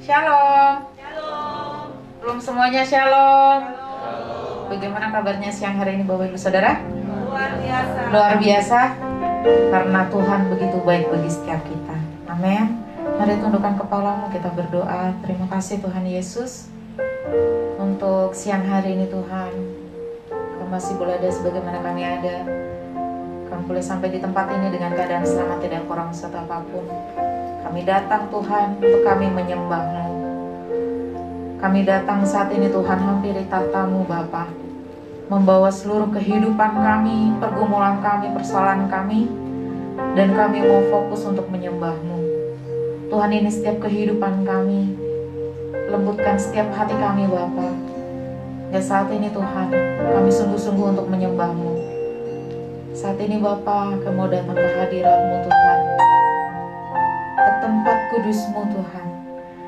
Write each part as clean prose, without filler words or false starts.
Shalom. Shalom. Belum semuanya shalom. Shalom. Bagaimana kabarnya siang hari ini Bapak Ibu Saudara? Luar biasa. Luar biasa. Karena Tuhan begitu baik bagi setiap kita. Amin. Mari tundukkan kepalamu, kita berdoa. Terima kasih Tuhan Yesus untuk siang hari ini Tuhan. Kau masih boleh ada sebagaimana kami ada. Kami boleh sampai di tempat ini dengan keadaan selamat, tidak kurang satu apapun. Kami datang Tuhan untuk kami menyembah-Mu. Kami datang saat ini Tuhan hampiri tahta-Mu Bapa, membawa seluruh kehidupan kami, pergumulan kami, persoalan kami, dan kami mau fokus untuk menyembah-Mu. Tuhan, ini setiap kehidupan kami, lembutkan setiap hati kami Bapa. Dan saat ini Tuhan, kami sungguh-sungguh untuk menyembah-Mu. Saat ini Bapa, kami mau datang ke hadirat-Mu Tuhan, ke tempat kudus-Mu Tuhan,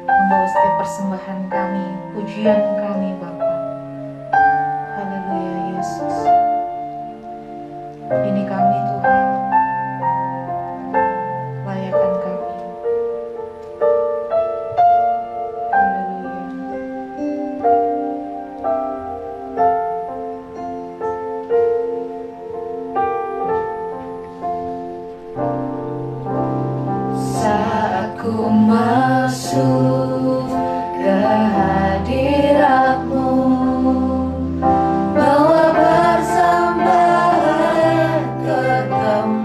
membawa setiap persembahan kami, pujian kami Bapa. Haleluya Yesus. Ini kami Tuhan, layakan kami. Haleluya. Saat ku masuk ke hadirat-Mu, bawa persembahan kekal.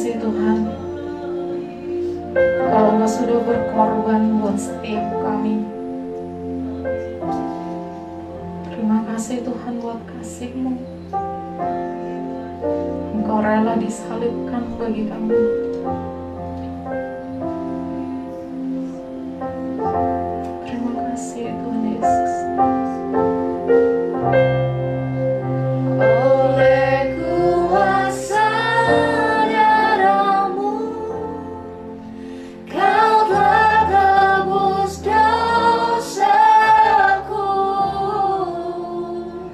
kasih Tuhan. Kalau Engkau sudah berkorban buat setiap kami. Terima kasih Tuhan buat kasih-Mu. Engkau rela disalibkan bagi kami. Terima kasih Tuhan Yesus. Oleh kuasa darah-Mu, Kau telah tebus dosaku.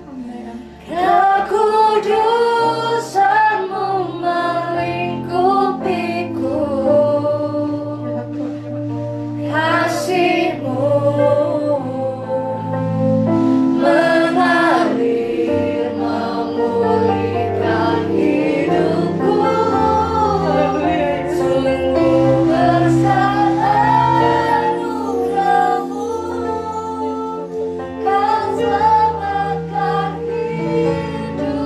Amin. Kekudusan-Mu melingkupiku. Ya Tuhan. Kasih-Mu mengalir memulihkan hidupku. Sungguh besar anugerah-Mu, Kau selamatkan hidupku.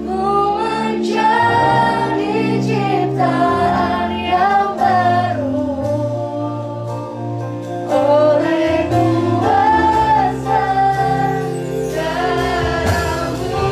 Ku menjadi ciptaan yang baru oleh kuasa darah-Mu.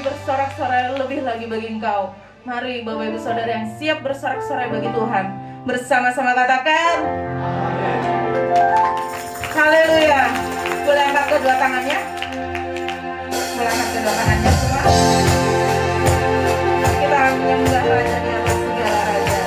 bersorak-sorai lebih lagi bagi Engkau. Mari Bapak Ibu Saudara yang siap bersorak-sorai bagi Tuhan, bersama-sama katakan haleluya. Boleh angkat kedua tangannya? Boleh angkat kedua tangannya semua? Kita menyembah Raja di atas segala raja.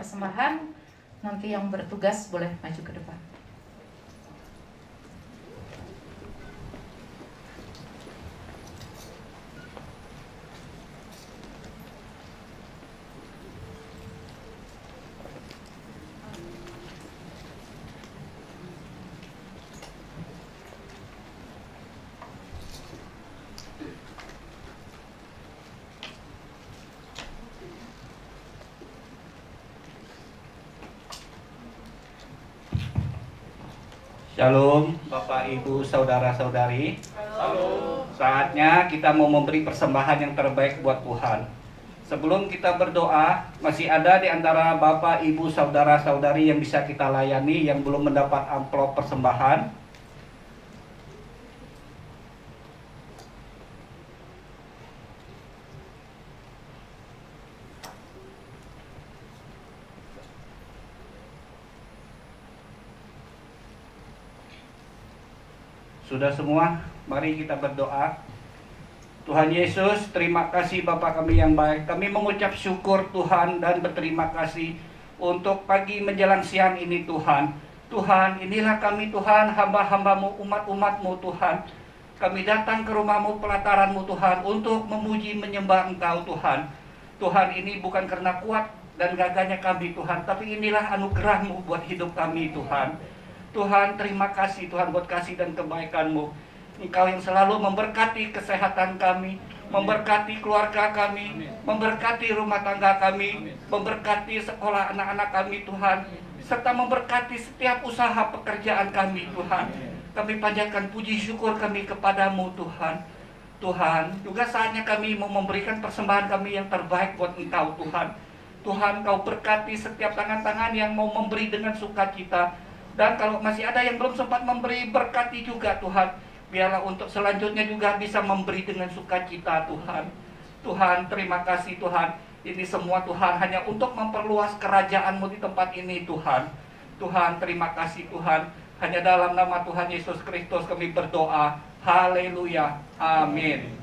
persembahan. Nanti yang bertugas boleh maju ke depan. Shalom Bapak Ibu Saudara-saudari. Shalom. Saatnya kita mau memberi persembahan yang terbaik buat Tuhan. Sebelum kita berdoa, masih ada di antara Bapak Ibu Saudara-saudari yang bisa kita layani yang belum mendapat amplop persembahan. Sudah semua, mari kita berdoa. Tuhan Yesus, terima kasih Bapa kami yang baik. Kami mengucap syukur Tuhan dan berterima kasih untuk pagi menjelang siang ini Tuhan. Tuhan, inilah kami Tuhan, hamba-hambamu, umat-umatmu Tuhan. Kami datang ke rumahmu, pelataranmu Tuhan, untuk memuji menyembah Engkau Tuhan. Tuhan, ini bukan karena kuat dan gagahnya kami Tuhan, tapi inilah anugerah-Mu buat hidup kami Tuhan. Tuhan, terima kasih Tuhan buat kasih dan kebaikan-Mu. Engkau yang selalu memberkati kesehatan kami, memberkati keluarga kami, memberkati rumah tangga kami, memberkati sekolah anak-anak kami Tuhan, serta memberkati setiap usaha pekerjaan kami Tuhan. Kami panjatkan puji syukur kami kepadamu Tuhan. Tuhan, juga saatnya kami mau memberikan persembahan kami yang terbaik buat Engkau Tuhan. Tuhan, Kau berkati setiap tangan-tangan yang mau memberi dengan sukacita. Dan kalau masih ada yang belum sempat memberi, berkati juga Tuhan. Biarlah untuk selanjutnya juga bisa memberi dengan sukacita Tuhan. Tuhan, terima kasih Tuhan. Ini semua Tuhan hanya untuk memperluas kerajaan-Mu di tempat ini Tuhan. Tuhan, terima kasih Tuhan. Hanya dalam nama Tuhan Yesus Kristus kami berdoa. Haleluya. Amin.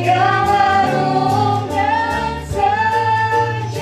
Yang harum dan sejahtera.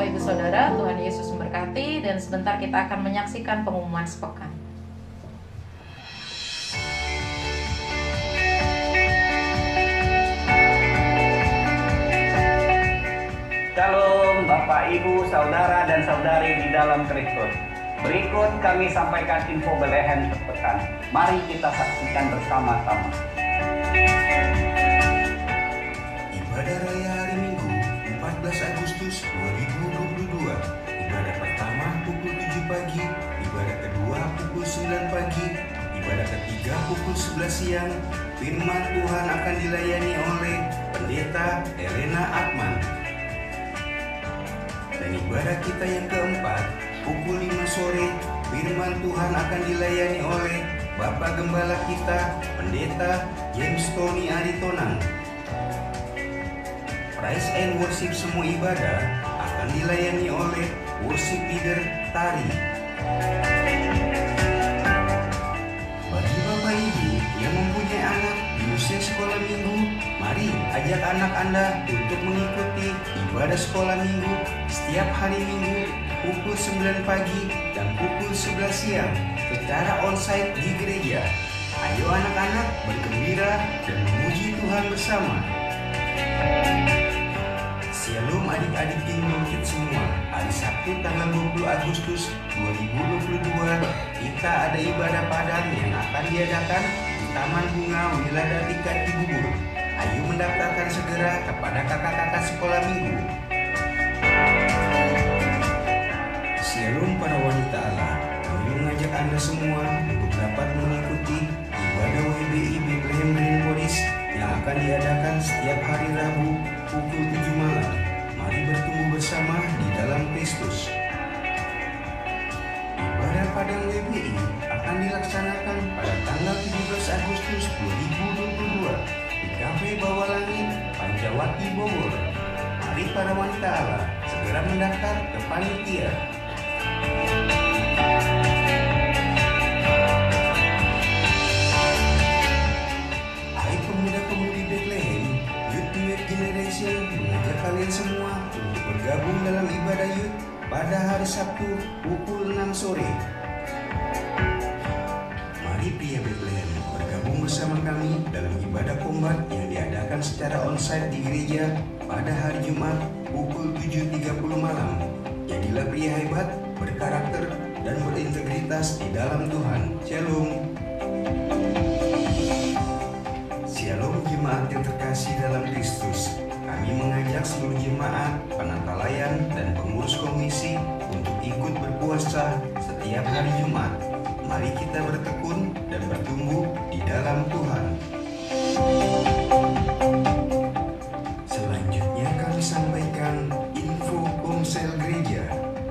Bapak Ibu Saudara, Tuhan Yesus memberkati, dan sebentar kita akan menyaksikan pengumuman sepekan. Shalom Bapak, Ibu, Saudara, dan Saudari di dalam Kristus. Berikut kami sampaikan info Bethlehem sepekan. Mari kita saksikan bersama-sama. Ibadah Raya Hari Minggu 14 Agustus 2022. Ibadah pertama pukul 7 pagi, ibadah kedua pukul 9 pagi, ibadah ketiga pukul 11 siang. Firman Tuhan akan dilayani oleh Pendeta Elena Akman. Dan ibadah kita yang keempat, pukul 5 sore, firman Tuhan akan dilayani oleh Bapak Gembala kita, Pendeta James Tony Aritonang. Praise and worship semua ibadah akan dilayani oleh worship leader Tari. Bagi Bapak Ibu yang mempunyai anak di usia sekolah minggu, mari ajak anak Anda untuk mengikuti ibadah sekolah minggu setiap hari Minggu pukul 9 pagi dan pukul 11 siang secara onsite di gereja. Ayo anak-anak bergembira dan memuji Tuhan bersama. Shalom adik-adik Kingdom Kids semua. Hari Sabtu tanggal 20 Agustus 2022 kita ada ibadah padan yang akan diadakan di Taman Bunga Wiladatika Cibubur. Ayo mendaftarkan segera kepada kakak-kakak sekolah minggu. Shalom para wanita Allah. Kami mengajak Anda semua untuk dapat mengikuti ibadah WBI Bethlehem Green Forest yang akan diadakan setiap hari Rabu pukul 7 malam. Mari bertumbuh bersama di dalam Kristus. Ibadah Padang WBI akan dilaksanakan pada tanggal 17 Agustus 2022 di Kafe Bawah Langit, Pancawati, Bogor. Mari para wanita Allah segera mendaftar ke panitia. Hai pemuda-pemudi Bethlehem, Youth to Youth Generation mengajak kalian semua untuk bergabung dalam ibadah Youth pada hari Sabtu pukul 6 sore. Mari pria Bethlehem bergabung bersama kami dalam ibadah kombat yang diadakan secara onsite di gereja pada hari Jumat pukul 7.30 malam. Jadilah pria hebat, berkarakter, dan berintegritas di dalam Tuhan. Shalom. Shalom jemaat yang terkasih dalam Kristus. Kami mengajak seluruh jemaat, penata layan, dan pengurus komisi untuk ikut berpuasa setiap hari Jumat. Mari kita bertekun dan bertumbuh di dalam Tuhan. Selanjutnya kami sampaikan info Komsel Gereja.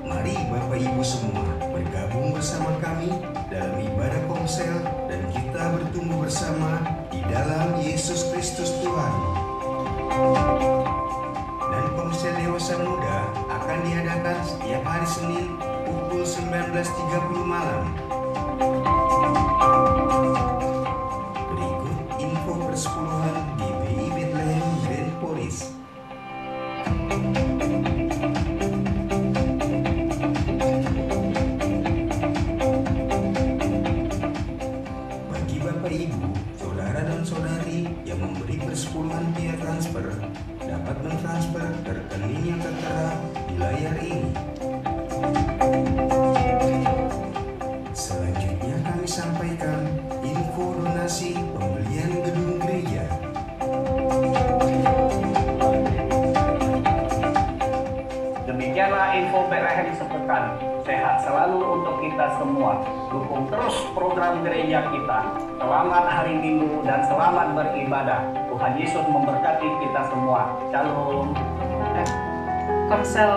Mari Bapak Ibu semua bergabung bersama kami dalam ibadah Komsel dan kita bertumbuh bersama di dalam Yesus Kristus Tuhan. Dan Komsel Dewasa Muda akan diadakan setiap hari Senin pukul 19.30 malam. Berikut info persepuluhan GBI Bethlehem Grand Forest. Bagi Bapak Ibu, Saudara dan Saudari yang memberi persepuluhan via transfer dapat mentransfer ke rekening yang tertera di layar ini. Selanjutnya kami sampaikan info donasi pembelian gedung gereja. Demikianlah info Bethlehem sepekan. Sehat selalu untuk kita semua. Dukung terus program gereja kita. Selamat hari Minggu dan selamat beribadah. Tuhan Yesus memberkati kita semua. Shalom. Komsel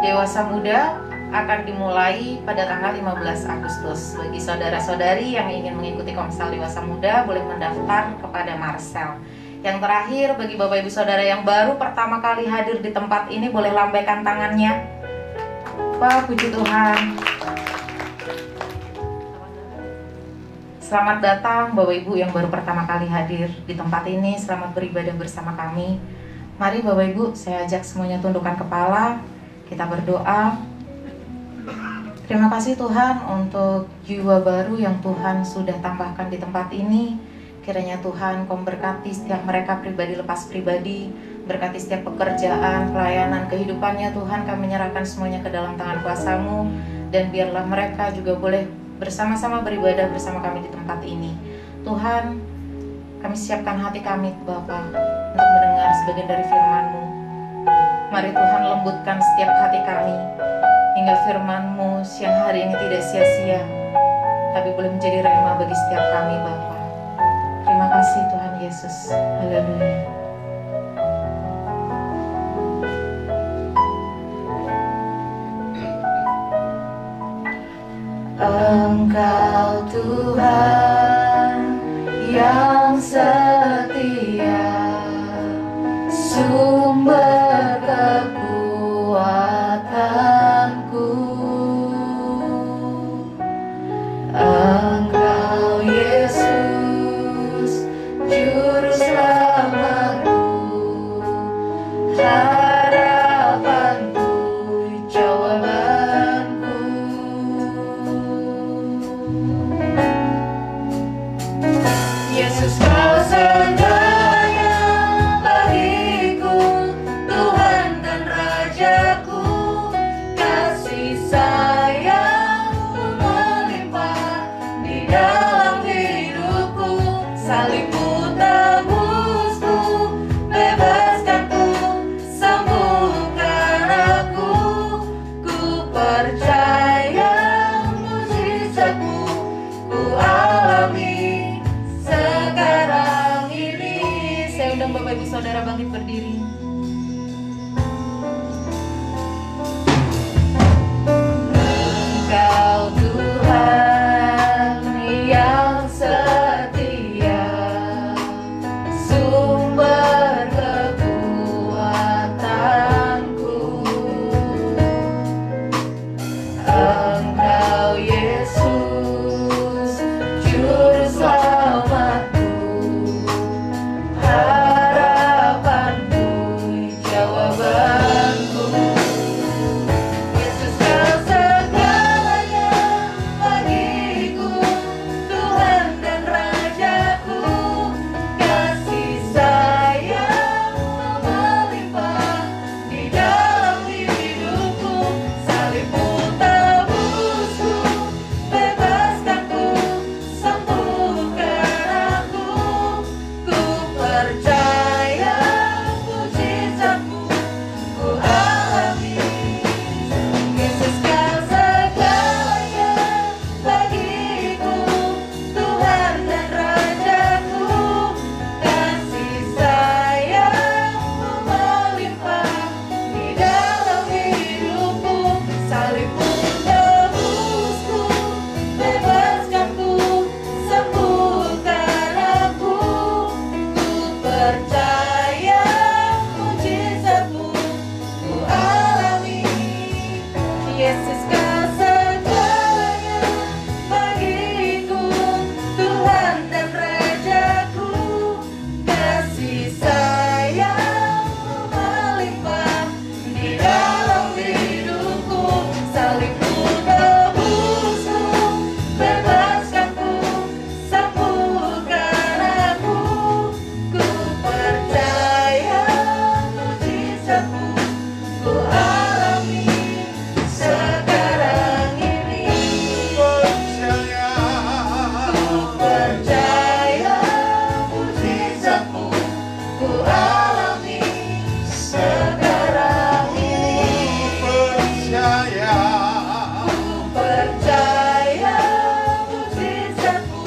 Dewasa Muda akan dimulai pada tanggal 15 Agustus. Bagi saudara-saudari yang ingin mengikuti Komsel Dewasa Muda boleh mendaftar kepada Marcel. Yang terakhir, bagi Bapak Ibu Saudara yang baru pertama kali hadir di tempat ini boleh lambaikan tangannya. Wah, puji Tuhan. Selamat datang Bapak Ibu yang baru pertama kali hadir di tempat ini. Selamat beribadah bersama kami. Mari Bapak Ibu, saya ajak semuanya tundukkan kepala. Kita berdoa. Terima kasih Tuhan untuk jiwa baru yang Tuhan sudah tambahkan di tempat ini. Kiranya Tuhan Kau berkati setiap mereka pribadi lepas pribadi, berkati setiap pekerjaan, pelayanan, kehidupannya Tuhan. Kami menyerahkan semuanya ke dalam tangan kuasa-Mu, dan biarlah mereka juga boleh bersama-sama beribadah bersama kami di tempat ini. Tuhan, kami siapkan hati kami Bapa untuk mendengar sebagian dari firman-Mu. Mari Tuhan lembutkan setiap hati kami, hingga firman-Mu siang hari ini tidak sia-sia, tapi boleh menjadi rema bagi setiap kami Bapa. Terima kasih Tuhan Yesus. Haleluya. Engkau Tuhan yang setia, sumber kekuatanku. Engkau Yesus, juru selamatku, harapanku, jawabanku. Yesus, Kau segalanya bagiku, Tuhan dan Rajaku. Kasih sayang-Mu melimpah di dalam hidupku. Salib-Mu tebusku, bebaskanku, sembuhkan aku. Ku percaya mujizat-Mu ku alami sekarang ini. Saya undang Bapak Ibu Saudara bangkit berdiri. Engkau Tuhan yang setia, sumber kekuatanku. Engkau Yesus, juru selamatku, harapanku, jawabanku. Yesus, Kau segalanya bagiku, Tuhan dan Rajaku. Kasih sayang-Mu melimpah di dalam hidupku. Salib-Mu tebusku, bebaskanku, sembuhkan aku. Ku percaya mujizat-Mu ku alami. Yesus, Kau segalanya bagiku, Tuhan dan Rajaku. Kasih sayang-Mu melimpah di dalam hidupku. Salib-Mu tebusku, bebaskanku, sembuhkan aku. Ku percaya mujizat-Mu ku alami. Yesus, Kau segalanya bagiku, Tuhan dan Rajaku. Kasih sayang-Mu melimpah di dalam hidupku. Salib-Mu tebusku, bebaskanku, sembuhkan aku. Ku percaya mujizat-Mu ku alami sekarang ini. Ku percaya mujizat-Mu ku alami sekarang ini. Ku percaya mujizat-Mu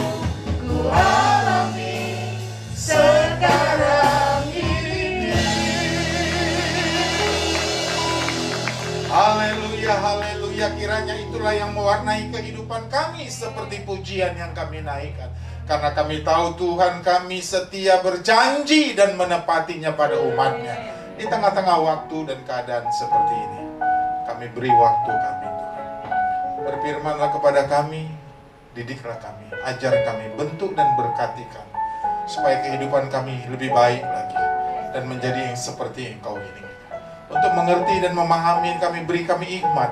ku alami sekarang ini. Haleluya, haleluya. Kiranya itulah yang mewarnai kehidupan kami seperti pujian yang kami naikkan. Karena kami tahu Tuhan kami setia berjanji dan menepatinya pada umatnya. Di tengah-tengah waktu dan keadaan seperti ini, kami beri waktu kami Tuhan. Berfirmanlah kepada kami, didiklah kami, ajar kami, bentuk dan berkati kami, supaya kehidupan kami lebih baik lagi dan menjadi yang seperti Engkau inginkan. untuk mengerti dan memahami kami, beri kami hikmat,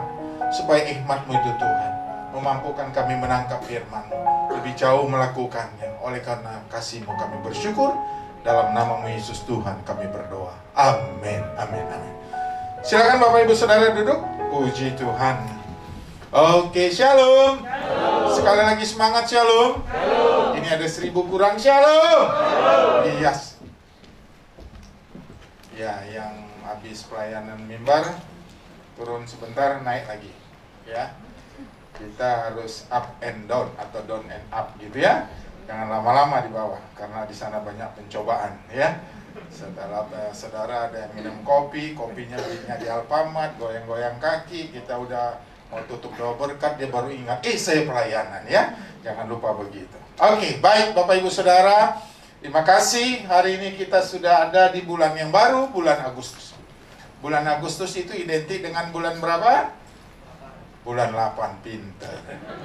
supaya hikmat-Mu itu Tuhan memampukan kami menangkap firman-Mu, lebih jauh melakukannya. Oleh karena kasih-Mu kami bersyukur, dalam nama Yesus Tuhan kami berdoa. Amin, amin, amin. Silakan Bapak Ibu Saudara duduk. Puji Tuhan. Oke, shalom. Sekali lagi semangat, shalom. Ini ada 1000 kurang, shalom. Yes. Ya, yang habis pelayanan mimbar turun sebentar, naik lagi. Ya. Kita harus up and down atau down and up gitu ya. Jangan lama-lama di bawah karena di sana banyak pencobaan ya. Saudara ada yang minum kopi, kopinya belinya di Alfamart, goyang-goyang kaki, kita udah mau tutup doa berkat, dia baru ingat, saya pelayanan ya. Jangan lupa begitu. Oke, baik Bapak Ibu Saudara, terima kasih. Hari ini kita sudah ada di bulan yang baru, bulan Agustus. Bulan Agustus itu identik dengan bulan berapa? Bulan 8, pinter.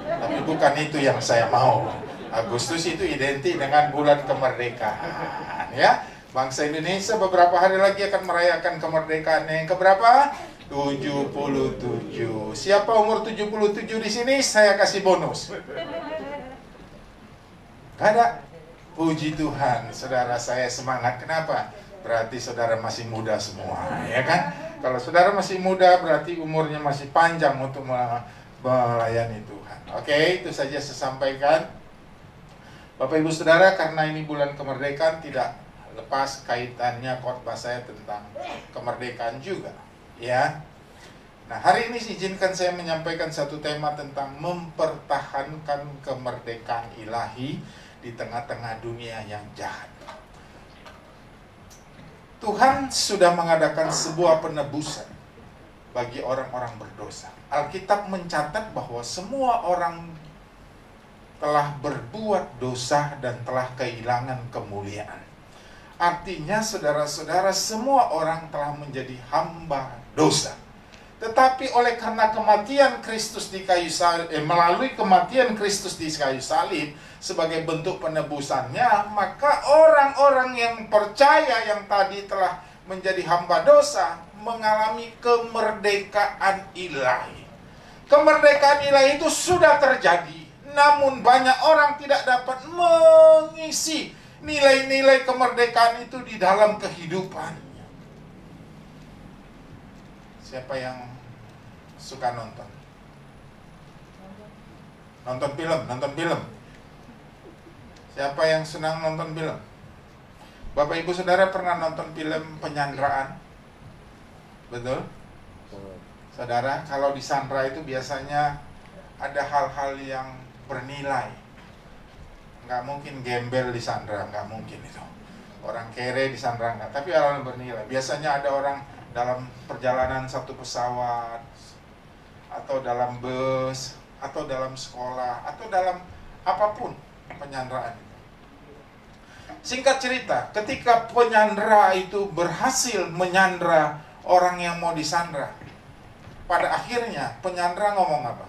Tapi bukan itu yang saya mau. Agustus itu identik dengan bulan kemerdekaan ya. Bangsa Indonesia beberapa hari lagi akan merayakan kemerdekaan yang keberapa? 77. Siapa umur 77 di sini? Saya kasih bonus. Gak ada. Puji Tuhan, saudara saya semangat. Kenapa? Berarti saudara masih muda semua, ya kan? Kalau saudara masih muda, berarti umurnya masih panjang untuk melayani Tuhan. Oke, itu saja saya sampaikan. Bapak Ibu Saudara, karena ini bulan kemerdekaan, tidak lepas kaitannya khotbah saya tentang kemerdekaan juga, ya. Nah, hari ini izinkan saya menyampaikan satu tema tentang mempertahankan kemerdekaan ilahi di tengah-tengah dunia yang jahat. Tuhan sudah mengadakan sebuah penebusan bagi orang-orang berdosa. Alkitab mencatat bahwa semua orang telah berbuat dosa dan telah kehilangan kemuliaan. Artinya saudara-saudara, semua orang telah menjadi hamba dosa. Tetapi oleh karena kematian Kristus di kayu salib, melalui kematian Kristus di kayu salib sebagai bentuk penebusannya, maka orang-orang yang percaya yang tadi telah menjadi hamba dosa mengalami kemerdekaan ilahi. Kemerdekaan ilahi itu sudah terjadi, namun banyak orang tidak dapat mengisi nilai-nilai kemerdekaan itu di dalam kehidupan. Siapa yang suka nonton? Nonton film. Siapa yang senang nonton film? Bapak Ibu Saudara pernah nonton film penyanderaan? Betul? Saudara, kalau disandra itu biasanya ada hal-hal yang bernilai. Nggak mungkin gembel disandra, nggak mungkin itu. Orang kere disandra nggak, tapi hal-hal bernilai. Biasanya ada orang dalam perjalanan satu pesawat, atau dalam bus, atau dalam sekolah, atau dalam apapun penyanderaan itu. Singkat cerita, ketika penyandera itu berhasil menyandera orang yang mau disandra, pada akhirnya penyandera ngomong apa?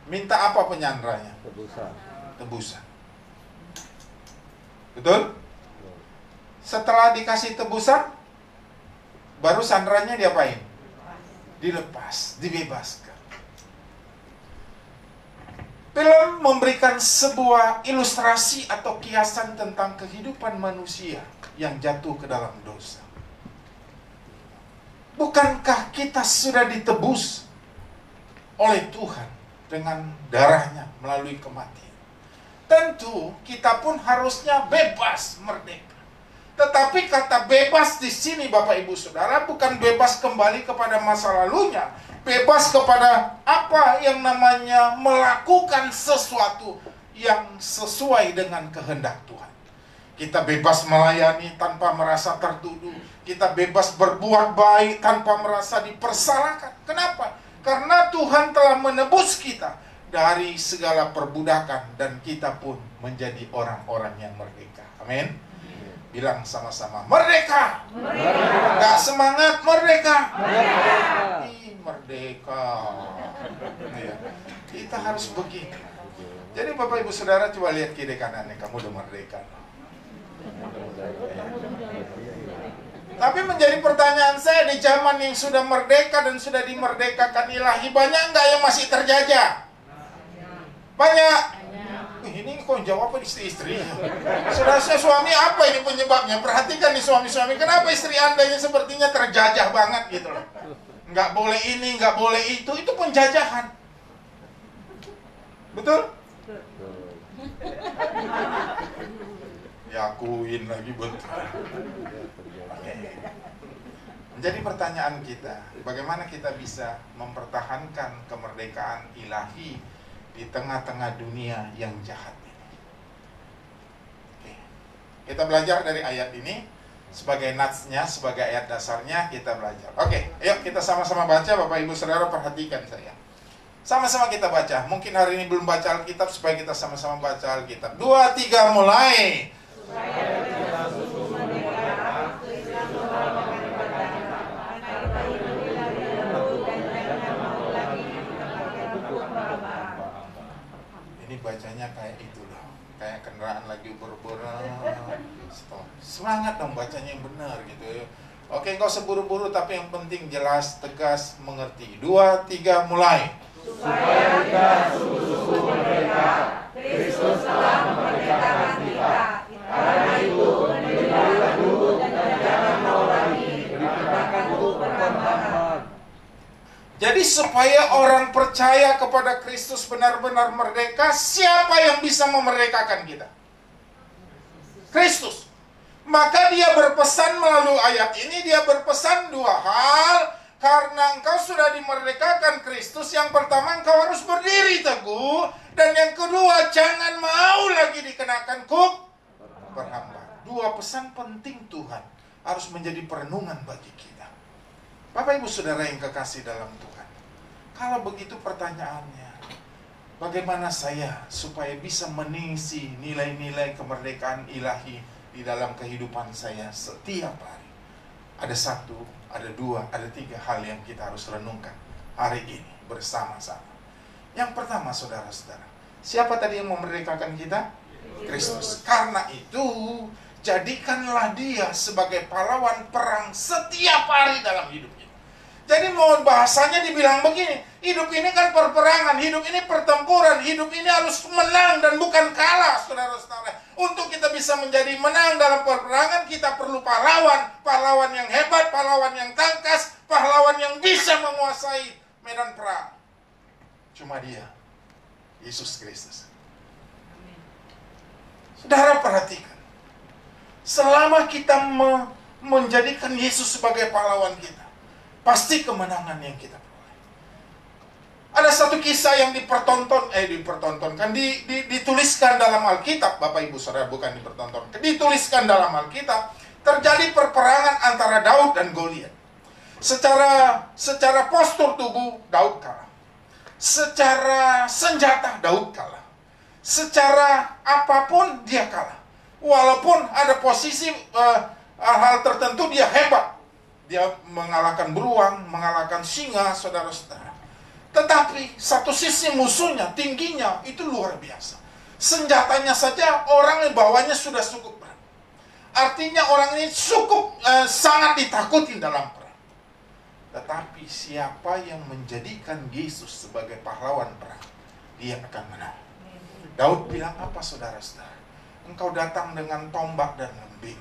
Minta apa penyanderanya? Tebusan. Betul? Setelah dikasih tebusan, baru sandarannya diapain? Dilepas, dibebaskan. Film memberikan sebuah ilustrasi atau kiasan tentang kehidupan manusia yang jatuh ke dalam dosa. Bukankah kita sudah ditebus oleh Tuhan dengan darahnya melalui kematian? Tentu kita pun harusnya bebas, merdeka. Tetapi kata bebas di sini Bapak Ibu Saudara bukan bebas kembali kepada masa lalunya, bebas kepada apa yang namanya melakukan sesuatu yang sesuai dengan kehendak Tuhan. Kita bebas melayani tanpa merasa tertuduh, kita bebas berbuat baik tanpa merasa dipersalahkan. Kenapa? Karena Tuhan telah menebus kita dari segala perbudakan dan kita pun menjadi orang-orang yang merdeka. Amin. Bilang sama-sama, merdeka! Merdeka! Gak semangat, merdeka! Merdeka! Merdeka! Ya. Kita harus begitu. Jadi Bapak Ibu Saudara coba lihat kiri kanannya, kamu udah merdeka. Tapi menjadi pertanyaan saya, di zaman yang sudah merdeka dan sudah dimerdekakan ilahi, banyak nggak yang masih terjajah? Banyak. Ini kok jawab apa istri-istri? Saudara saya, suami apa ini penyebabnya? Perhatikan nih suami-suami, kenapa istri Anda ini sepertinya terjajah banget gitu loh. Nggak boleh ini, nggak boleh itu penjajahan. Betul? Yakuin lagi betul. Oke. Menjadi pertanyaan kita, bagaimana kita bisa mempertahankan kemerdekaan ilahi di tengah-tengah dunia yang jahat ini? Oke. Kita belajar dari ayat ini sebagai natsnya, sebagai ayat dasarnya kita belajar. Oke, ayo kita sama-sama baca. Bapak Ibu Saudara, perhatikan saya. Sama-sama kita baca. Mungkin hari ini belum baca Alkitab, supaya kita sama-sama baca Alkitab. 2, 3, mulai. Ini bacanya kayak itu loh, kayak kendaraan lagi ubur-ubur. Semangat dong bacanya yang benar gitu. Oke, nggak usah buru-buru, tapi yang penting jelas, tegas, mengerti. 2, 3, mulai. Supaya kita sungguh-sungguh merdeka, Kristus telah memerdekakan kita. Karena itu, menjadilah dulu dan jangan mau lagi dikenakan hukum pertambahan. Jadi supaya orang percaya kepada Kristus benar-benar merdeka, siapa yang bisa memerdekakan kita? Kristus. Maka dia berpesan melalui ayat ini, dia berpesan 2 hal. Karena engkau sudah dimerdekakan Kristus, yang pertama engkau harus berdiri teguh, dan yang kedua jangan mau lagi dikenakan hukum perhambahan. 2 pesan penting Tuhan harus menjadi perenungan bagi kita. Bapak Ibu Saudara yang kekasih dalam Tuhan, kalau begitu pertanyaannya, bagaimana saya supaya bisa mengisi nilai-nilai kemerdekaan ilahi di dalam kehidupan saya setiap hari? Ada 1, ada 2, ada 3 hal yang kita harus renungkan hari ini bersama-sama. Yang pertama, saudara-saudara, siapa tadi yang memerdekakan kita? Kristus. Karena itu, jadikanlah dia sebagai pahlawan perang setiap hari dalam hidup kita. Jadi mau bahasanya dibilang begini, hidup ini kan perperangan, hidup ini pertempuran, hidup ini harus menang dan bukan kalah, saudara-saudara. Untuk kita bisa menjadi menang dalam peperangan, kita perlu pahlawan, pahlawan yang hebat, pahlawan yang tangkas, pahlawan yang bisa menguasai medan perang. Cuma dia, Yesus Kristus. Saudara perhatikan, selama kita menjadikan Yesus sebagai pahlawan kita, pasti kemenangan yang kita peroleh. Ada satu kisah yang dituliskan dalam Alkitab, Bapak Ibu Saudara, bukan dipertontonkan, dituliskan dalam Alkitab. Terjadi perperangan antara Daud dan Goliat. Secara postur tubuh Daud kalah. Secara senjata Daud kalah. Secara apapun dia kalah. Walaupun ada posisi hal tertentu dia hebat. Dia mengalahkan beruang, mengalahkan singa, saudara-saudara. Tetapi satu sisi musuhnya, tingginya itu luar biasa. Senjatanya saja orang yang bawanya sudah cukup berat. Artinya orang ini cukup sangat ditakuti dalam perang. Tetapi siapa yang menjadikan Yesus sebagai pahlawan perang, dia akan menang. Daud bilang apa, saudara-saudara? Engkau datang dengan tombak dan lembing,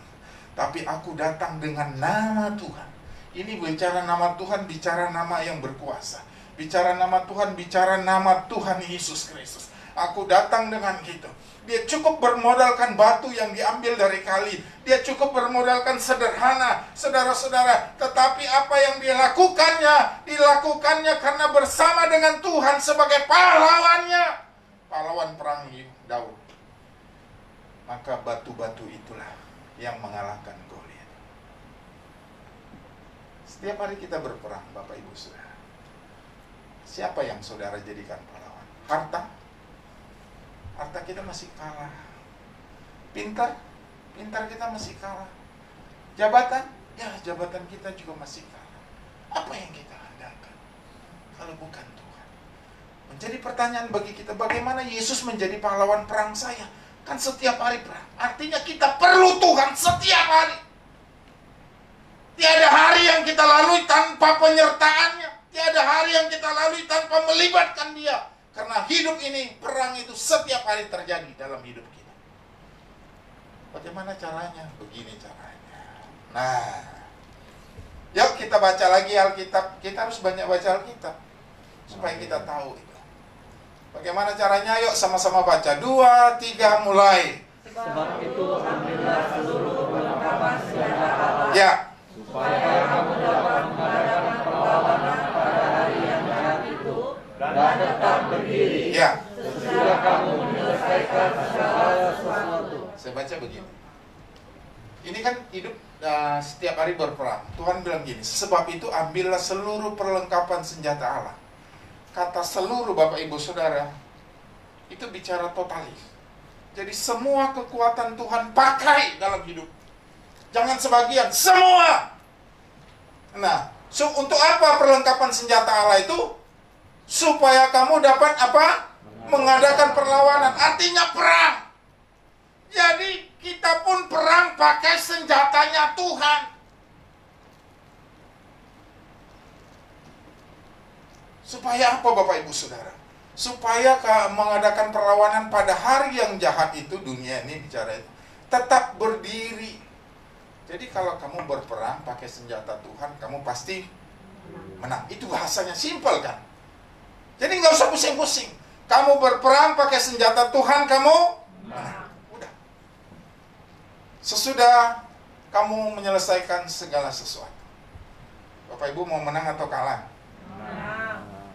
tapi aku datang dengan nama Tuhan. Ini bicara nama Tuhan, bicara nama yang berkuasa. Bicara nama Tuhan, bicara nama Tuhan Yesus Kristus. Aku datang dengan gitu. Dia cukup bermodalkan batu yang diambil dari kali. Dia cukup bermodalkan sederhana, saudara-saudara. Tetapi apa yang dilakukannya karena bersama dengan Tuhan sebagai pahlawannya. Pahlawan perang Daud. Maka batu-batu itulah yang mengalahkan Goliat. Setiap hari kita berperang, Bapak Ibu Saudara. Siapa yang saudara jadikan pahlawan? Harta? Harta kita masih kalah. Pintar kita masih kalah. Jabatan? Ya, jabatan kita juga masih kalah. Apa yang kita andalkan kalau bukan Tuhan? Menjadi pertanyaan bagi kita, bagaimana Yesus menjadi pahlawan perang saya? Kan setiap hari perang. Artinya kita perlu Tuhan setiap hari. kita lalui tanpa penyertaannya. Tiada hari yang kita lalui tanpa melibatkan dia. Karena hidup ini, perang itu setiap hari terjadi dalam hidup kita. Bagaimana caranya? Begini caranya. Nah, yuk kita baca lagi Alkitab. Kita harus banyak baca Alkitab supaya kita tahu itu. Bagaimana caranya? Yuk sama-sama baca. 2, 3, mulai. Sebab itu ambillah seluruh perlengkapan senjata Allah. Ya. Supaya kamu dapat mengadakan perlawanan pada hari yang jahat itu dan tetap berdiri. Ya. Sesudah kamu menyelesaikan segala sesuatu. Saya baca begini. Ini kan hidup setiap hari berperang. Tuhan bilang gini, sebab itu ambillah seluruh perlengkapan senjata Allah. Kata seluruh Bapak Ibu Saudara, itu bicara totalis. Jadi semua kekuatan Tuhan pakai dalam hidup. Jangan sebagian, semua. Nah, untuk apa perlengkapan senjata Allah itu? Supaya kamu dapat apa? Mengadakan perlawanan. Artinya perang. Jadi kita pun perang pakai senjatanya Tuhan. Supaya apa Bapak Ibu Saudara? Supaya mengadakan perlawanan pada hari yang jahat itu, dunia ini bicara itu, tetap berdiri. Jadi kalau kamu berperang pakai senjata Tuhan, kamu pasti menang. Itu bahasanya simpel kan? Jadi nggak usah pusing-pusing. Kamu berperang pakai senjata Tuhan, kamu menang. Udah. Sesudah kamu menyelesaikan segala sesuatu. Bapak Ibu mau menang atau kalah?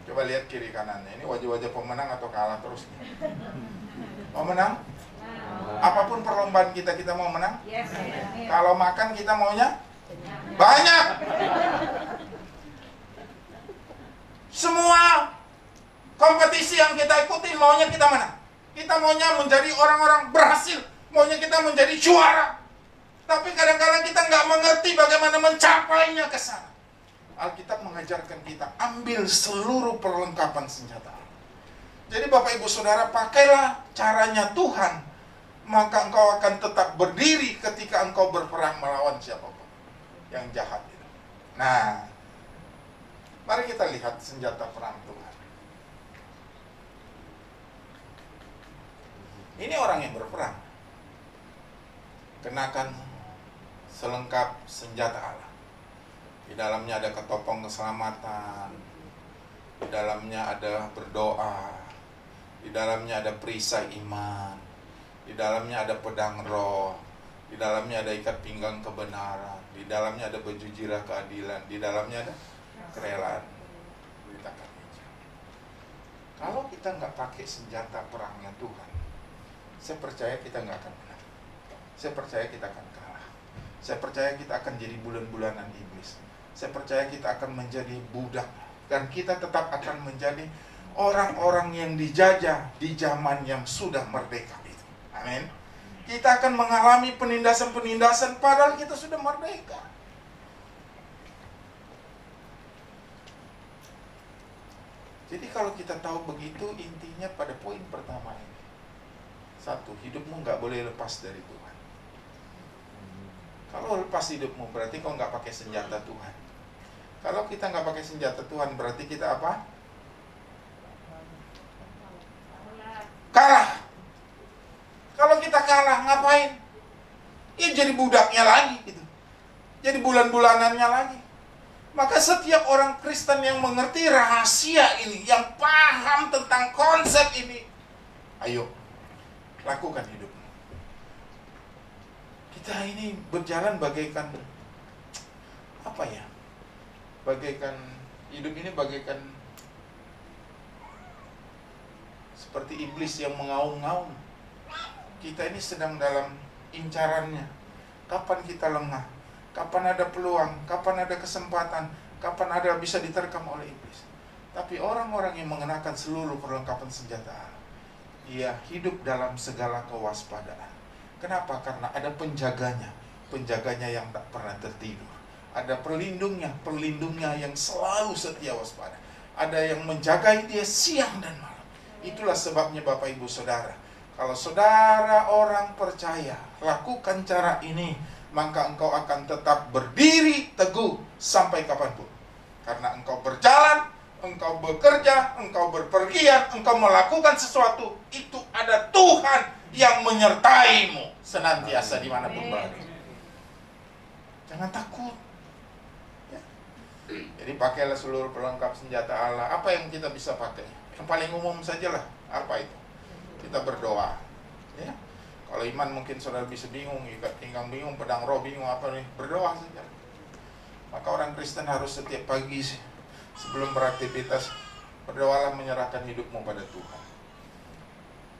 Coba lihat kiri kanannya. Ini wajah-wajah pemenang atau kalah terus nih? Mau menang? Apapun perlombaan kita mau menang? Kalau makan kita maunya banyak. Semua kompetisi yang kita ikuti maunya kita menang. Kita maunya menjadi orang-orang berhasil. Maunya kita menjadi juara. Tapi kadang-kadang kita nggak mengerti bagaimana mencapainya ke sana. Alkitab mengajarkan kita ambil seluruh perlengkapan senjata. Jadi Bapak Ibu Saudara, pakailah caranya Tuhan, maka engkau akan tetap berdiri ketika engkau berperang melawan siapapun yang jahat itu. Nah, mari kita lihat senjata perang Tuhan. Ini orang yang berperang. Kenakan selengkap senjata Allah. Di dalamnya ada ketopong keselamatan, di dalamnya ada berdoa, di dalamnya ada perisai iman, di dalamnya ada pedang roh, di dalamnya ada ikat pinggang kebenaran, di dalamnya ada baju jirah keadilan, di dalamnya ada kerelaan. Beritakan aja. Kalau kita nggak pakai senjata perangnya Tuhan, saya percaya kita nggak akan menang. Saya percaya kita akan kalah. Saya percaya kita akan jadi bulan-bulanan iblis. Saya percaya kita akan menjadi budak. Dan kita tetap akan menjadi orang-orang yang dijajah di zaman yang sudah merdeka itu. Amin. Kita akan mengalami penindasan-penindasan padahal kita sudah merdeka. Jadi kalau kita tahu begitu, intinya pada poin pertama ini. 1, hidupmu nggak boleh lepas dari Tuhan. Kalau lepas hidupmu berarti kau nggak pakai senjata Tuhan. Kalau kita nggak pakai senjata Tuhan berarti kita apa? Kalah. Kalau kita kalah ngapain? Ya jadi budaknya lagi gitu. Jadi bulan-bulanannya lagi. Maka setiap orang Kristen yang mengerti rahasia ini, yang paham tentang konsep ini, ayo lakukan hidupmu. Kita ini berjalan bagaikan apa ya? Bagaikan hidup ini bagaikan seperti iblis yang mengaum-ngaum. Kita ini sedang dalam incarannya. Kapan kita lengah? Kapan ada peluang? Kapan ada kesempatan? Kapan ada bisa diterkam oleh iblis? Tapi orang-orang yang mengenakan seluruh perlengkapan senjata, dia hidup dalam segala kewaspadaan. Kenapa? Karena ada penjaganya. Penjaganya yang tak pernah tertidur. Ada pelindungnya yang selalu setia waspada. Ada yang menjagai dia siang dan malam. Itulah sebabnya Bapak Ibu Saudara, kalau saudara orang percaya, lakukan cara ini, maka engkau akan tetap berdiri teguh sampai kapanpun. Karena engkau berjalan, engkau bekerja, engkau berpergian, engkau melakukan sesuatu, itu ada Tuhan yang menyertaimu senantiasa dimanapun berada. Jangan takut. Ya. Jadi pakailah seluruh perlengkap senjata Allah. Apa yang kita bisa pakai? Yang paling umum sajalah. Apa itu? Kita berdoa. Ya. Kalau iman mungkin saudara bisa bingung, ikat pinggang bingung, pedang roh bingung, apa nih? Berdoa saja. Maka orang Kristen harus setiap pagi sebelum beraktivitas berdoalah, menyerahkan hidupmu pada Tuhan.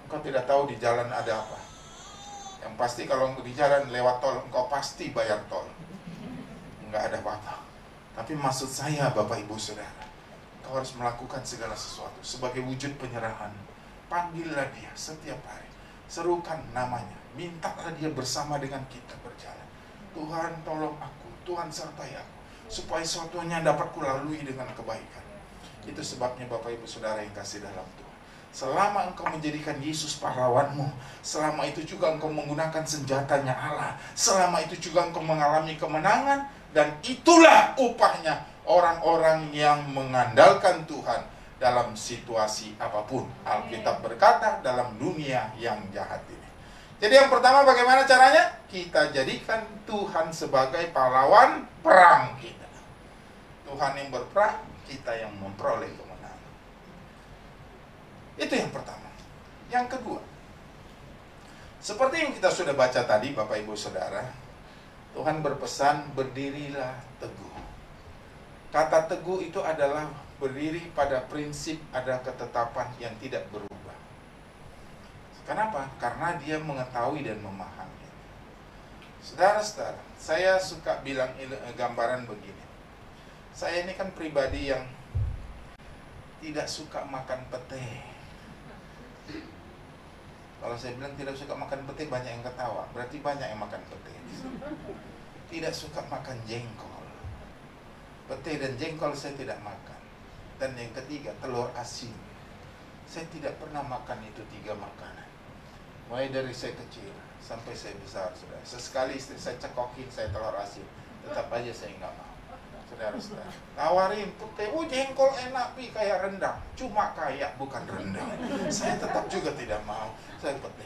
Engkau tidak tahu di jalan ada apa. Yang pasti kalau di jalan lewat tol, engkau pasti bayar tol. Enggak ada apa-apa. Tapi maksud saya Bapak Ibu Saudara, engkau harus melakukan segala sesuatu sebagai wujud penyerahan. Panggillah dia setiap hari. Serukan namanya. Mintalah dia bersama dengan kita berjalan. Tuhan tolong aku, Tuhan sertai aku, supaya sesuatunya dapat kulalui dengan kebaikan. Itu sebabnya Bapak Ibu Saudara yang kasih dalam Tuhan, selama engkau menjadikan Yesus pahlawanmu, selama itu juga engkau menggunakan senjatanya Allah, selama itu juga engkau mengalami kemenangan. Dan itulah upahnya orang-orang yang mengandalkan Tuhan dalam situasi apapun. Alkitab berkata dalam dunia yang jahat ini. Jadi yang pertama, bagaimana caranya? Kita jadikan Tuhan sebagai pahlawan perang kita. Tuhan yang berperang, kita yang memperoleh kemenangan. Itu yang pertama. Yang kedua, seperti yang kita sudah baca tadi Bapak Ibu Saudara, Tuhan berpesan, berdirilah teguh. Kata teguh itu adalah berdiri pada prinsip, ada ketetapan yang tidak berubah. Kenapa? Karena dia mengetahui dan memahami. Saudara-saudara, saya suka bilang gambaran begini. Saya ini kan pribadi yang tidak suka makan pete. Kalau saya bilang tidak suka makan pete, banyak yang ketawa. Berarti banyak yang makan pete. Tidak suka makan jengkol. Pete dan jengkol saya tidak makan. Dan yang ketiga, telur asin. Saya tidak pernah makan itu 3 makanan. Mulai dari saya kecil sampai saya besar, saudara. Sesekali istri saya cekokin saya telur asin, tetap aja saya nggak mau. Saudara-saudara, tawarin pete, jengkol enak pi, kayak rendang. Cuma kayak, bukan rendang. Saya tetap juga tidak mau. Saya pete.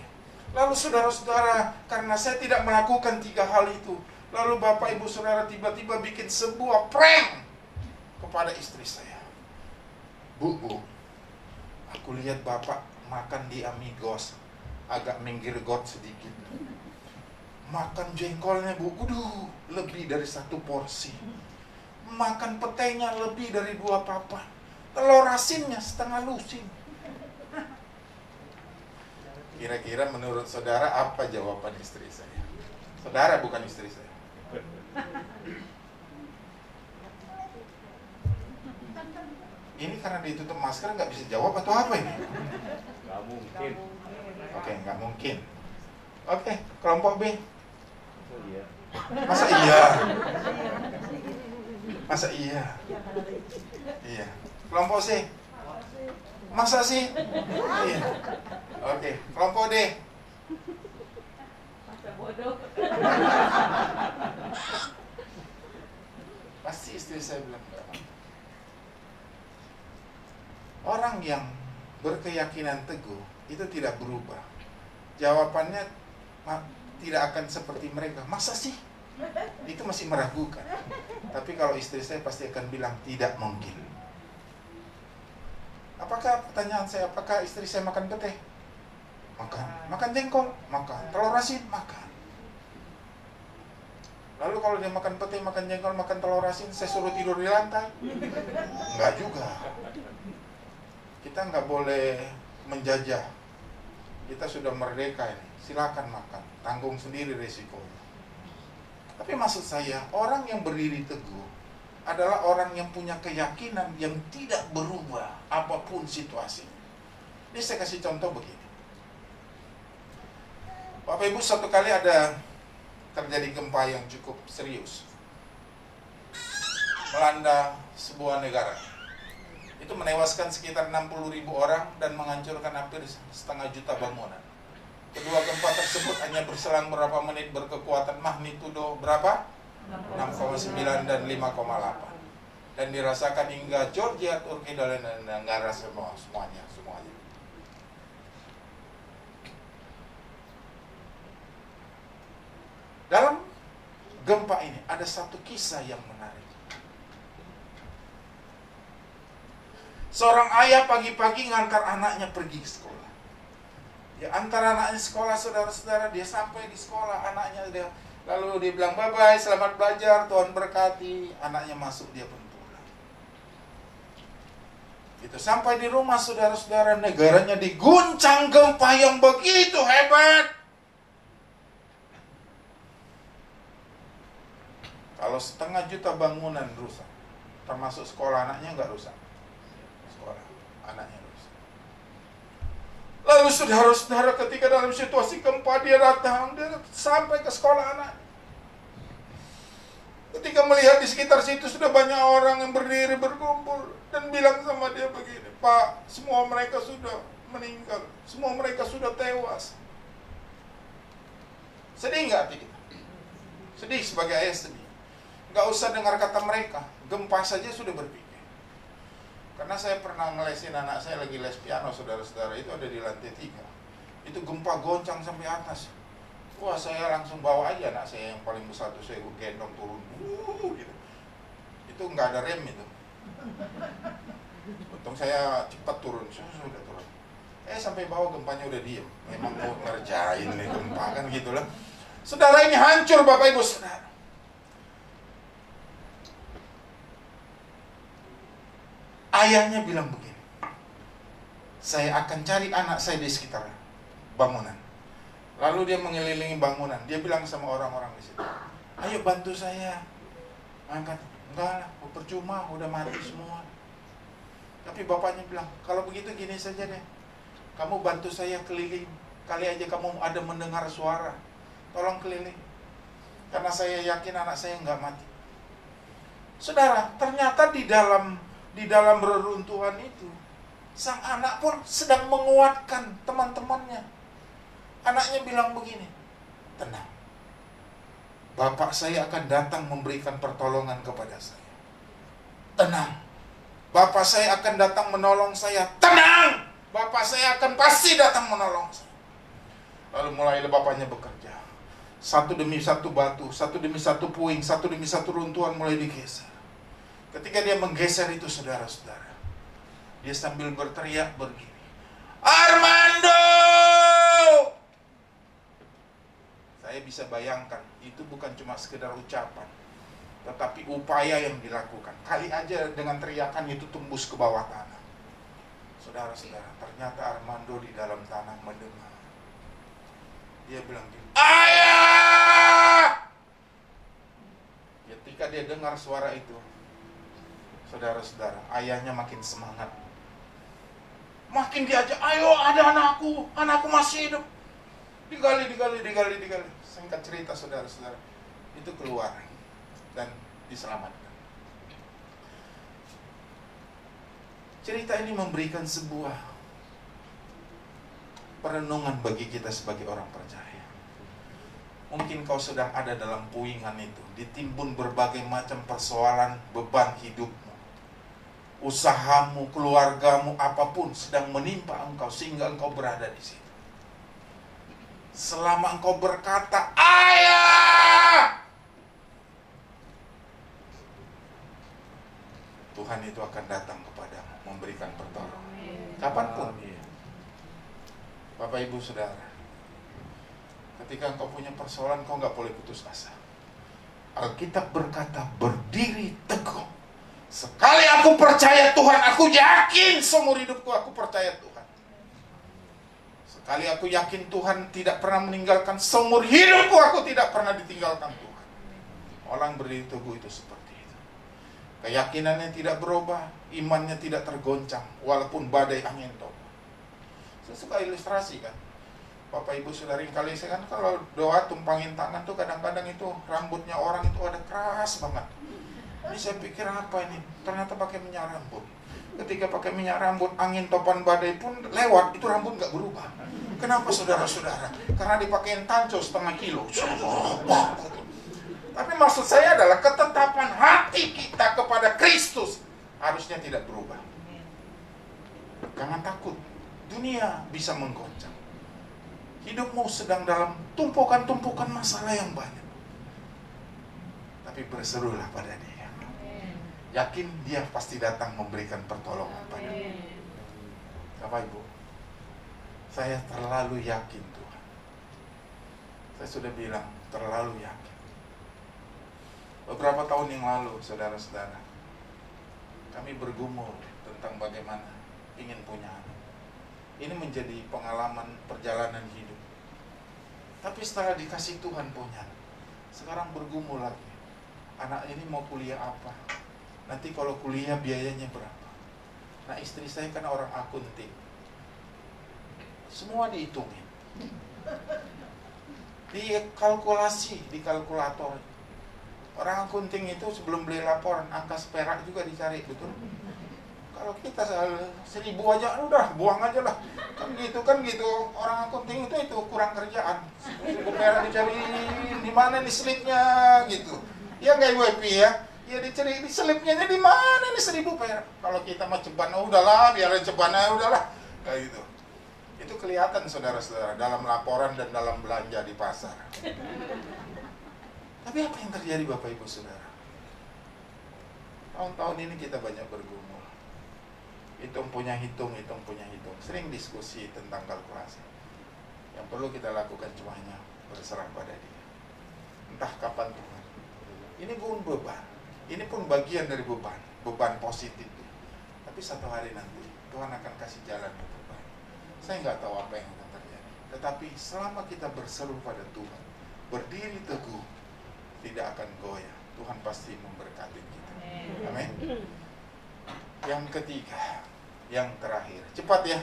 Lalu saudara-saudara, karena saya tidak melakukan 3 hal itu, lalu Bapak Ibu Saudara tiba-tiba bikin sebuah prank kepada istri saya. Bu, aku lihat Bapak makan di Amigos, agak minggir got sedikit. Makan jengkolnya Bu, lebih dari 1 porsi. Makan petenya lebih dari 2 papan. Telur asinnya setengah lusin. Kira-kira menurut saudara apa jawaban istri saya? Saudara, bukan istri saya. Ini karena ditutup masker nggak bisa jawab atau apa ini? Nggak mungkin. Oke, nggak mungkin. Oke, kelompok B. Iya. Masa iya? Masa iya? Iya. Kelompok C. Masa sih? Iya. Oke, kelompok D. Masa bodoh. Pasti istri saya bilang enggak. Orang yang berkeyakinan teguh itu tidak berubah. Jawabannya tidak akan seperti mereka. Masa sih? Itu masih meragukan. Tapi kalau istri saya pasti akan bilang tidak mungkin. Apakah pertanyaan saya, apakah istri saya makan pete? Makan. Makan jengkol? Makan. Telur asin? Makan. Lalu kalau dia makan pete, makan jengkol, makan telur asin, saya suruh tidur di lantai? Enggak juga. Kita nggak boleh menjajah. Kita sudah merdeka ini. Silakan makan. Tanggung sendiri resikonya. Tapi maksud saya, orang yang berdiri teguh adalah orang yang punya keyakinan yang tidak berubah apapun situasinya. Ini saya kasih contoh begini. Bapak Ibu, suatu kali ada terjadi gempa yang cukup serius melanda sebuah negara. Itu menewaskan sekitar 60.000 orang dan menghancurkan hampir 1,5 juta bangunan. Kedua gempa tersebut hanya berselang berapa menit berkekuatan magnitudo berapa? 6,9 dan 5,8. Dan dirasakan hingga Georgia, Turki, dan negara semuanya. Dalam gempa ini ada satu kisah yang menarik. Seorang ayah pagi-pagi ngantar anaknya pergi ke sekolah. Dia antar anaknya sekolah, saudara-saudara. Dia sampai di sekolah, anaknya lalu dia bilang, bye-bye, selamat belajar, Tuhan berkati. Anaknya masuk, dia pun pulang. Itu sampai di rumah, saudara-saudara, negaranya diguncang gempa yang begitu hebat. Kalau 1,5 juta bangunan rusak, termasuk sekolah anaknya nggak rusak. Sekolah anaknya rusak. Lalu saudara-saudara, ketika dalam situasi gempa dia datang, dia sampai ke sekolah anak. Ketika melihat di sekitar situ sudah banyak orang yang berdiri berkumpul dan bilang sama dia begini, Pak, semua mereka sudah meninggal, semua mereka sudah tewas. Sedih nggak hati kita? Sedih sebagai ayah, sedih. Gak usah dengar kata mereka, gempa saja sudah berpikir. Karena saya pernah ngelesin anak saya lagi les piano, saudara-saudara, itu ada di lantai 3. Itu gempa goncang sampai atas. Wah, saya langsung bawa aja anak saya yang paling besar tuh, saya gendong turun. Gitu. Itu nggak ada rem itu. Untung saya cepat turun, sudah turun. Sampai bawah gempanya udah diem. Memang mau ngerjain nih gempa kan gitulah. Saudara, ini hancur Bapak Ibu Saudara. Ayahnya bilang begini, saya akan cari anak saya di sekitar bangunan. Lalu dia mengelilingi bangunan. Dia bilang sama orang-orang di situ, ayo bantu saya angkat. Enggak lah, percuma, udah mati semua. Tapi bapaknya bilang, kalau begitu gini saja deh, kamu bantu saya keliling. Kali aja kamu ada mendengar suara, tolong keliling. Karena saya yakin anak saya nggak mati. Saudara, ternyata di dalam reruntuhan itu, sang anak pun sedang menguatkan teman-temannya. Anaknya bilang begini, tenang, bapak saya akan datang memberikan pertolongan kepada saya. Tenang, bapak saya akan datang menolong saya. Tenang, bapak saya akan pasti datang menolong saya. Lalu mulailah bapaknya bekerja. Satu demi satu batu, satu demi satu puing, satu demi satu runtuhan mulai digeser. Ketika dia menggeser itu, saudara-saudara, dia sambil berteriak begini, Armando! Saya bisa bayangkan, itu bukan cuma sekedar ucapan, tetapi upaya yang dilakukan. Kali aja dengan teriakan itu tembus ke bawah tanah. Saudara-saudara, ternyata Armando di dalam tanah mendengar. Dia bilang gini, ayah! Ketika dia dengar suara itu, saudara-saudara, ayahnya makin semangat. Makin diajak, ayo ada anakku masih hidup. Digali. Singkat cerita, saudara-saudara, itu keluar dan diselamatkan. Cerita ini memberikan sebuah perenungan bagi kita sebagai orang percaya. Mungkin kau sedang ada dalam puingan itu, ditimbun berbagai macam persoalan, beban hidupmu, usahamu, keluargamu, apapun sedang menimpa engkau sehingga engkau berada di situ. Selama engkau berkata, ayah, Tuhan itu akan datang kepadamu, memberikan pertolongan. Kapanpun. Bapak Ibu Saudara, ketika engkau punya persoalan, engkau nggak boleh putus asa. Alkitab berkata, berdiri teguh. Sekali aku percaya Tuhan, aku yakin seumur hidupku aku percaya Tuhan. Sekali aku yakin Tuhan tidak pernah meninggalkan, seumur hidupku aku tidak pernah ditinggalkan Tuhan. Orang berdiri teguh itu seperti itu. Keyakinannya tidak berubah, imannya tidak tergoncang, walaupun badai angin topan. Saya suka ilustrasi kan. Bapak Ibu Saudari, kali saya kan kalau doa tumpangin tangan tuh kadang-kadang itu rambutnya orang itu ada keras banget. Ini saya pikir apa ini? Ternyata pakai minyak rambut. Ketika pakai minyak rambut, angin topan badai pun lewat, itu rambut nggak berubah. Kenapa saudara-saudara? Karena dipakein tanco 0,5 kilo. Tapi maksud saya adalah ketetapan hati kita kepada Kristus harusnya tidak berubah. Jangan takut, dunia bisa menggoncang. Hidupmu sedang dalam tumpukan-tumpukan masalah yang banyak. Tapi berserulah pada Dia. Yakin Dia pasti datang memberikan pertolongan padamu. Bapak Ibu, saya terlalu yakin Tuhan. Saya sudah bilang, terlalu yakin. Beberapa tahun yang lalu, saudara-saudara, kami bergumul tentang bagaimana ingin punya anak. Ini menjadi pengalaman perjalanan hidup. Tapi setelah dikasih Tuhan punya, sekarang bergumul lagi. Anak ini mau kuliah apa? Nanti kalau kuliah biayanya berapa? Nah, istri saya kan orang akunting. Semua dihitungin. Dikalkulasi, di kalkulator. Orang akunting itu sebelum beli laporan, angka perak juga dicari, betul? Kalau kita 1.000 aja, udah buang aja lah. Kan gitu. Orang akunting itu kurang kerjaan. 1.000 perak dicari, di mana nih slipnya gitu. Ya nggak Ibu Epi ya? Ya dicari di slipnya di mana nih 1.000 perak. Kalau kita mah ceban, udahlah, biarin cebannya udahlah. Kayak gitu. Itu kelihatan saudara-saudara dalam laporan dan dalam belanja di pasar. Tapi apa yang terjadi Bapak Ibu Saudara? Tahun-tahun ini kita banyak bergumul. Hitung punya hitung. Sering diskusi tentang kalkulasi. Yang perlu kita lakukan cuma hanya berserah pada Dia. Entah kapan Tuhan. Ini pun beban. Ini pun bagian dari beban. Beban positif. Tapi satu hari nanti Tuhan akan kasih jalan yang terbaik. Saya nggak tahu apa yang akan terjadi. Tetapi selama kita berseru pada Tuhan, berdiri teguh, tidak akan goyah. Tuhan pasti memberkati kita. Amin. Yang ketiga, yang terakhir, cepat ya.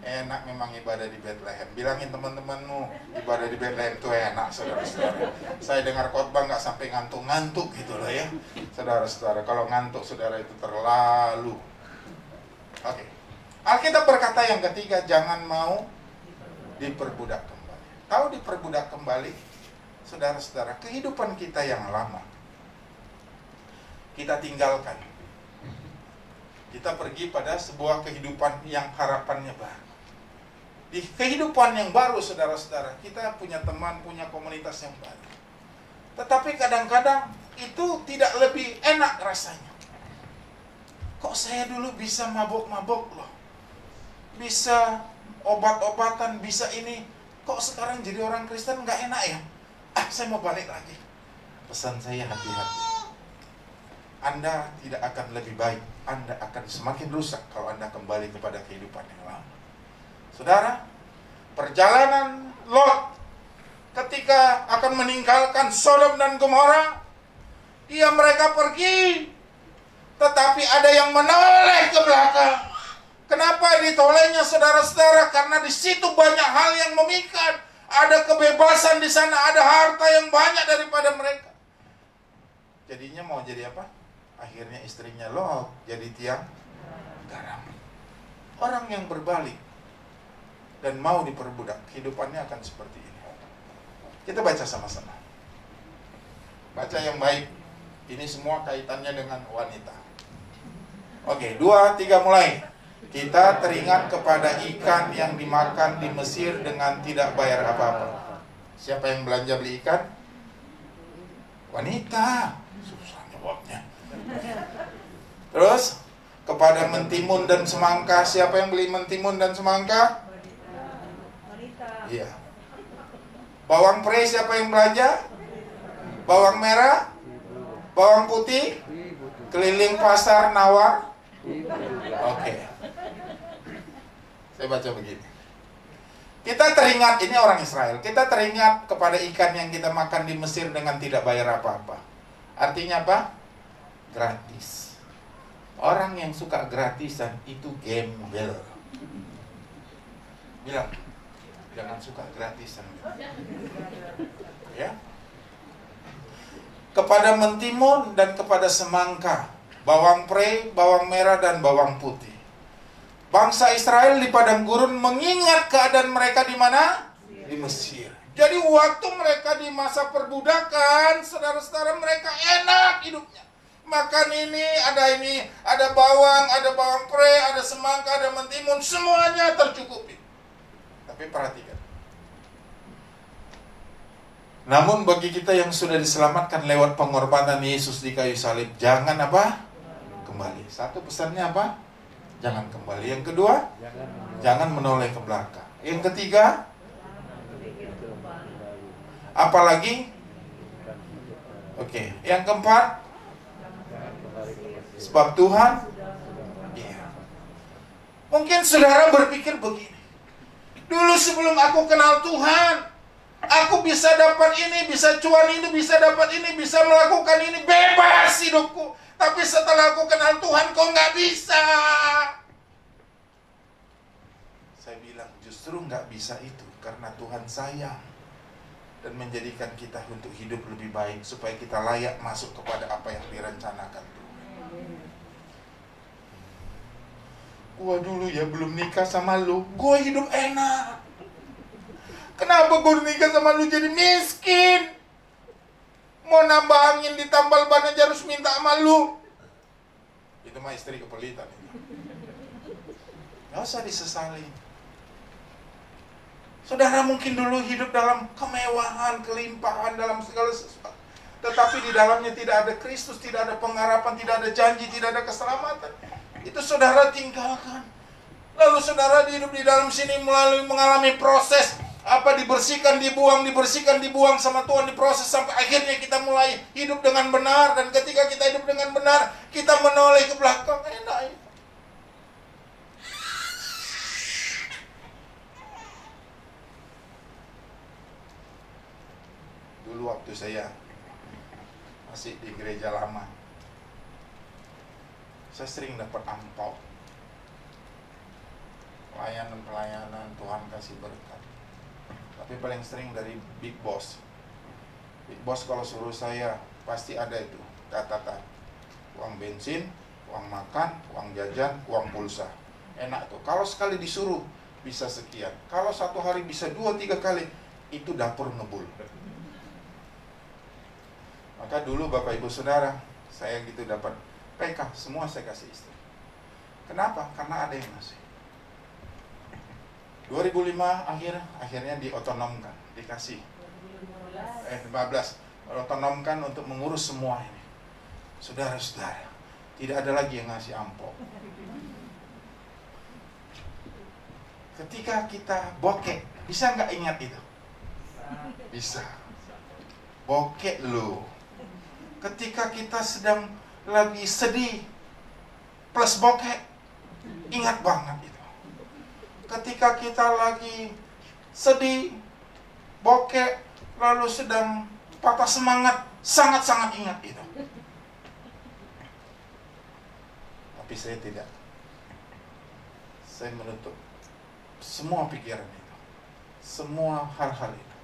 Enak memang ibadah di Bethlehem. Bilangin teman-temanmu, ibadah di Bethlehem itu enak, saudara-saudara. Saya dengar khotbah nggak sampai ngantuk-ngantuk gitu loh ya, saudara-saudara. Kalau ngantuk saudara itu terlalu. Oke. Alkitab berkata yang ketiga, jangan mau diperbudak kembali. Tahu diperbudak kembali? Saudara-saudara, kehidupan kita yang lama kita tinggalkan. Kita pergi pada sebuah kehidupan yang harapannya baru. Di kehidupan yang baru, saudara-saudara, kita punya teman, punya komunitas yang baru. Tetapi kadang-kadang itu tidak lebih enak rasanya. Kok saya dulu bisa mabok-mabok loh, bisa obat-obatan, bisa ini. Kok sekarang jadi orang Kristen nggak enak ya? Saya mau balik lagi. Pesan saya, hati-hati. Anda tidak akan lebih baik, Anda akan semakin rusak kalau Anda kembali kepada kehidupan yang lama. Saudara, perjalanan Lot ketika akan meninggalkan Sodom dan Gomora, mereka pergi, tetapi ada yang menoleh ke belakang. Kenapa ditolehnya, saudara-saudara? Karena di situ banyak hal yang memikat. Ada kebebasan di sana, ada harta yang banyak daripada mereka. Jadinya mau jadi apa? Akhirnya istrinya Lot jadi tiang garam. Orang yang berbalik dan mau diperbudak, kehidupannya akan seperti ini. Kita baca sama-sama. Baca yang baik. Ini semua kaitannya dengan wanita. Oke, 2, 3 mulai. Kita teringat kepada ikan yang dimakan di Mesir dengan tidak bayar apa-apa. Siapa yang belanja beli ikan? Wanita. Susah jawabnya. Terus, kepada mentimun dan semangka. Siapa yang beli mentimun dan semangka? Wanita. Iya. Bawang pre siapa yang belanja? Bawang merah? Bawang putih? Keliling pasar nawar? Oke. Saya baca begini. Kita teringat, ini orang Israel, kita teringat kepada ikan yang kita makan di Mesir dengan tidak bayar apa-apa. Artinya apa? Gratis. Orang yang suka gratisan itu gembel. Bilang, jangan suka gratisan. Ya. Kepada mentimun dan kepada semangka, bawang pre, bawang merah dan bawang putih. Bangsa Israel di padang gurun mengingat keadaan mereka di mana? Di Mesir. Jadi waktu mereka di masa perbudakan, saudara-saudara, mereka enak hidupnya. Makan ini, ada bawang pre, ada semangka, ada mentimun, semuanya tercukupi. Tapi perhatikan. Namun bagi kita yang sudah diselamatkan lewat pengorbanan Yesus di kayu salib, jangan apa? Kembali. Satu pesannya apa? Jangan kembali. Yang kedua, jangan menoleh ke belakang. Yang ketiga, apalagi? Oke. Yang keempat, sebab Tuhan. Ya. Mungkin saudara berpikir begini. Dulu sebelum aku kenal Tuhan, aku bisa dapat ini, bisa cuan ini, bisa dapat ini, bisa melakukan ini, bebas hidupku. Tapi setelah aku kenal Tuhan, kok nggak bisa? Saya bilang justru nggak bisa itu karena Tuhan sayang dan menjadikan kita untuk hidup lebih baik supaya kita layak masuk kepada apa yang direncanakan Tuhan. Gua dulu ya belum nikah sama lu, gua hidup enak. Kenapa gua nikah sama lu jadi miskin? Mau nambah angin ditambal ban aja harus minta sama lu. Itu mah istri kepelitan. Gak usah disesali. Saudara mungkin dulu hidup dalam kemewahan, kelimpahan, dalam segala sesuatu. Tetapi di dalamnya tidak ada Kristus, tidak ada pengharapan, tidak ada janji, tidak ada keselamatan. Itu saudara tinggalkan. Lalu saudara hidup di dalam sini melalui mengalami proses. Apa dibersihkan, dibuang sama Tuhan, diproses sampai akhirnya kita mulai hidup dengan benar. Dan ketika kita hidup dengan benar, kita menoleh ke belakang. Enak. Dulu waktu saya masih di gereja lama, saya sering dapat amplop. Pelayanan Tuhan kasih berkat. Tapi paling sering dari Big Boss. Big Boss kalau suruh saya pasti ada itu catatan. Uang bensin, uang makan, uang jajan, uang pulsa. Enak tuh. Kalau sekali disuruh bisa sekian. Kalau satu hari bisa 2-3 kali, itu dapur ngebul. Maka dulu Bapak Ibu Saudara, saya gitu dapat PK, semua saya kasih istri. Kenapa? Karena ada yang ngasih. 2005 akhirnya diotonomkan, dikasih 15 otonomkan untuk mengurus semua ini. Saudara-saudara, tidak ada lagi yang ngasih amplop. Ketika kita bokek, bisa nggak ingat itu? Bisa. Bokek loh. Ketika kita sedang lagi sedih plus bokek, ingat banget itu. Ketika kita lagi sedih, bokek, lalu sedang patah semangat, sangat-sangat ingat itu. Tapi saya tidak. Saya menutup semua pikiran itu, semua hal-hal itu.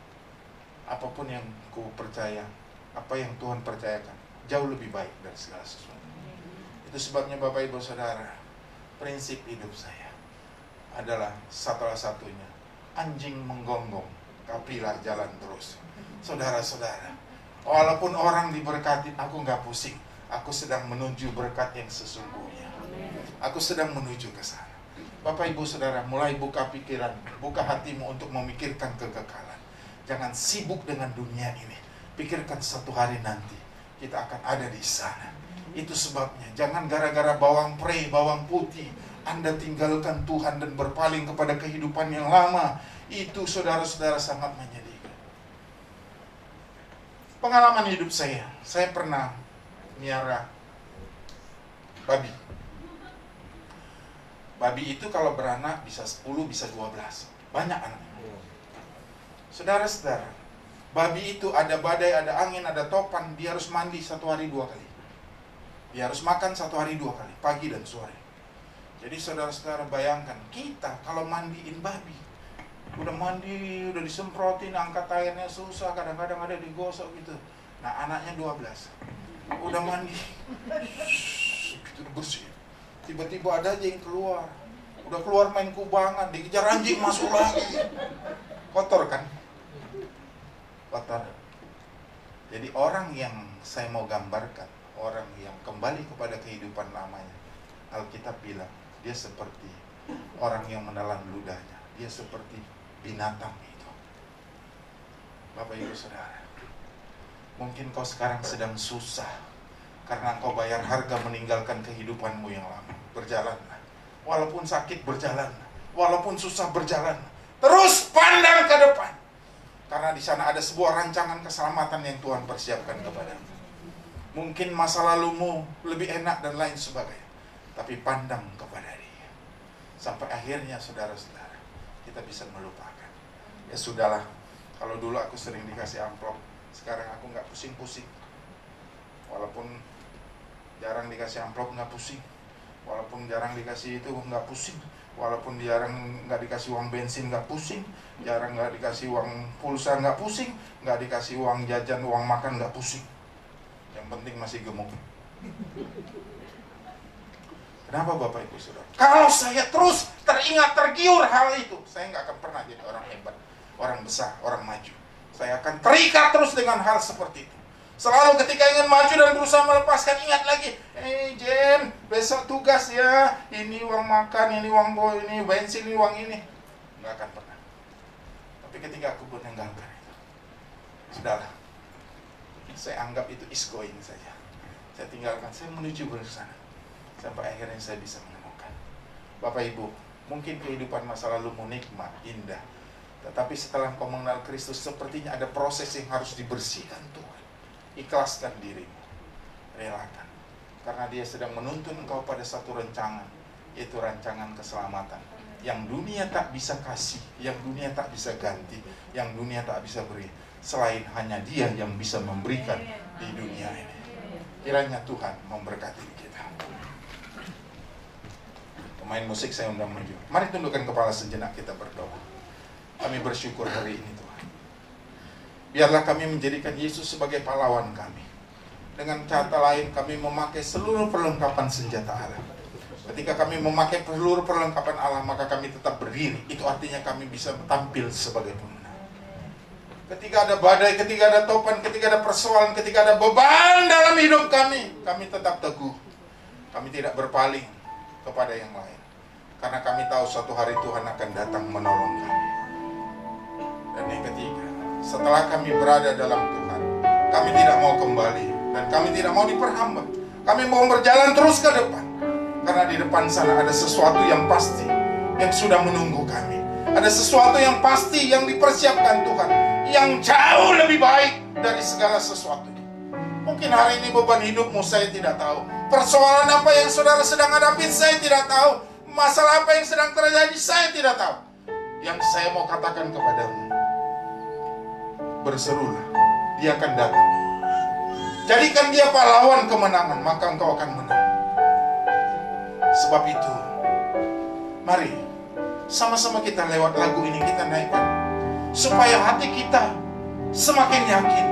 Apapun yang ku percaya, apa yang Tuhan percayakan, jauh lebih baik dari segala sesuatu. Itu sebabnya Bapak Ibu Saudara, prinsip hidup saya adalah satunya, anjing menggonggong, kapilah jalan terus. Saudara-saudara, walaupun orang diberkati, aku nggak pusing. Aku sedang menuju berkat yang sesungguhnya. Aku sedang menuju ke sana. Bapak Ibu Saudara, mulai buka pikiran, buka hatimu untuk memikirkan kekekalan. Jangan sibuk dengan dunia ini. Pikirkan satu hari nanti kita akan ada di sana. Itu sebabnya jangan gara-gara bawang pre, bawang putih Anda tinggalkan Tuhan dan berpaling kepada kehidupan yang lama. Itu saudara-saudara sangat menyedihkan. Pengalaman hidup saya pernah miara babi. Babi itu kalau beranak bisa 10, bisa 12. Banyak anaknya. Saudara-saudara, babi itu ada badai, ada angin, ada topan. Dia harus mandi 1 hari 2 kali. Dia harus makan 1 hari 2 kali, pagi dan sore. Jadi saudara-saudara bayangkan, kita kalau mandiin babi, udah mandi, udah disemprotin, angkat airnya susah, kadang-kadang ada digosok gitu. Nah anaknya 12, udah mandi, gitu bersih. Tiba-tiba ada aja yang keluar, udah keluar main kubangan, dikejar anjing masuk lagi, kotor kan? kotor. Jadi orang yang saya mau gambarkan, orang yang kembali kepada kehidupan lamanya, Alkitab bilang dia seperti orang yang menelan ludahnya, dia seperti binatang itu. Bapak Ibu Saudara, mungkin kau sekarang sedang susah karena kau bayar harga meninggalkan kehidupanmu yang lama. Berjalanlah, walaupun sakit berjalan, walaupun susah berjalan, terus pandang ke depan, karena di sana ada sebuah rancangan keselamatan yang Tuhan persiapkan kepadamu. Mungkin masa lalumu lebih enak dan lain sebagainya, tapi pandang kepada Dia. Sampai akhirnya saudara-saudara, kita bisa melupakan. Ya sudahlah, kalau dulu aku sering dikasih amplop, sekarang aku nggak pusing-pusing. Walaupun jarang dikasih amplop nggak pusing, walaupun jarang dikasih itu nggak pusing, walaupun jarang nggak dikasih uang bensin nggak pusing, jarang nggak dikasih uang pulsa nggak pusing, nggak dikasih uang jajan, uang makan nggak pusing. Yang penting masih gemuk. Kenapa Bapak Ibu Saudara? Kalau saya terus teringat tergiur hal itu, saya nggak akan pernah jadi orang hebat, orang besar, orang maju. Saya akan terikat terus dengan hal seperti itu. Selalu ketika ingin maju dan berusaha melepaskan, ingat lagi, Jen, besok tugas ya, ini uang makan, ini uang boy, ini bensin, ini uang ini. Nggak akan pernah. Tapi ketika aku meninggalkan itu, sudahlah, saya anggap itu is going saja. Saya tinggalkan, saya menuju ke sana. Sampai akhirnya saya bisa menemukan. Bapak Ibu, mungkin kehidupan masa lalumu nikmat, indah. Tetapi setelah kau mengenal Kristus, sepertinya ada proses yang harus dibersihkan Tuhan. Ikhlaskan dirimu, relakan, karena Dia sedang menuntun engkau pada satu rancangan, yaitu rancangan keselamatan yang dunia tak bisa kasih, yang dunia tak bisa ganti, yang dunia tak bisa beri, selain hanya Dia yang bisa memberikan di dunia ini. Kiranya Tuhan memberkati kita. Pemain musik saya undang maju. Mari tundukkan kepala sejenak, kita berdoa. Kami bersyukur hari ini Tuhan. Biarlah kami menjadikan Yesus sebagai pahlawan kami. Dengan kata lain, kami memakai seluruh perlengkapan senjata Allah. Ketika kami memakai seluruh perlengkapan Allah, maka kami tetap berdiri. Itu artinya kami bisa tampil sebagai pemenang. Ketika ada badai, ketika ada topan, ketika ada persoalan, ketika ada beban dalam hidup kami tetap teguh. Kami tidak berpaling kepada yang lain. Karena kami tahu suatu hari Tuhan akan datang menolong kami. Dan yang ketiga, setelah kami berada dalam Tuhan, kami tidak mau kembali dan kami tidak mau diperhambat. Kami mau berjalan terus ke depan, karena di depan sana ada sesuatu yang pasti yang sudah menunggu kami. Ada sesuatu yang pasti yang dipersiapkan Tuhan, yang jauh lebih baik dari segala sesuatu. Mungkin hari ini beban hidupmu saya tidak tahu, persoalan apa yang saudara sedang hadapi saya tidak tahu, masalah apa yang sedang terjadi saya tidak tahu. Yang saya mau katakan kepadamu, berserulah, Dia akan datang. Jadikan Dia pahlawan kemenangan, maka engkau akan menang. Sebab itu, mari sama-sama kita lewat lagu ini kita naikkan, supaya hati kita semakin yakin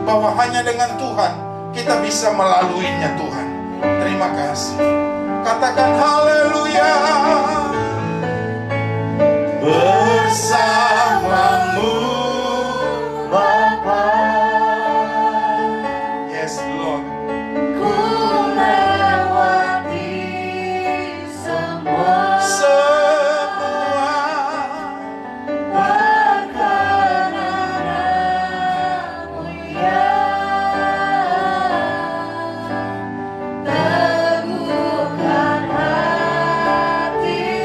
bahwa hanya dengan Tuhan kita bisa melaluinya Tuhan. Terima kasih. Katakan haleluya. Bersamamu Bapa. Yes Lord. Ku lewati semua perkenananmu ya. Teguhkan hati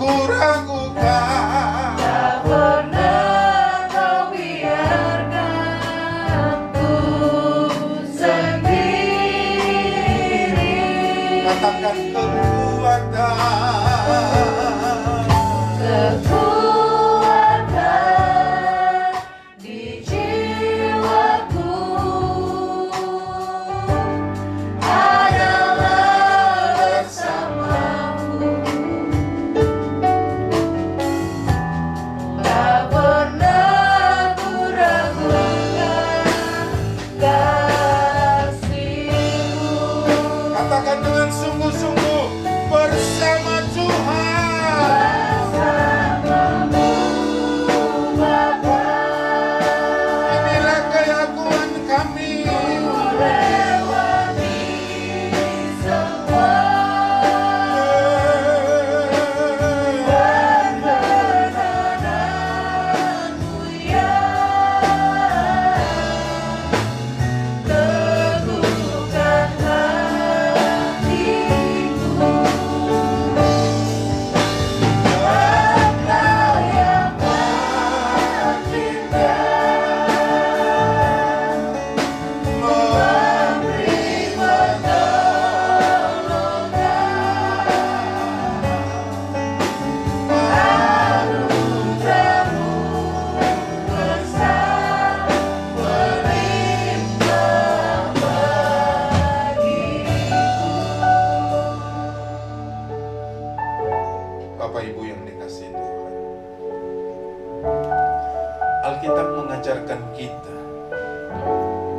ku ragukan. Tak pernah kau biarkan ku sendiri. Katakan Kekuatan di jiwaku adalah bersamamu. Tak pernah ku ragukan kasih-Mu. Katakan dengan sungguh-sungguh, bersama Tuhan. Inilah keyakinan kami. Lewati semua perkenanmu ya, teguhkan hatiku. Engkau yang memberi anugerah-Mu besar berlimpah bagiku. Bapak Ibu yang dikasihi Tuhan, Alkitab mengajarkan kita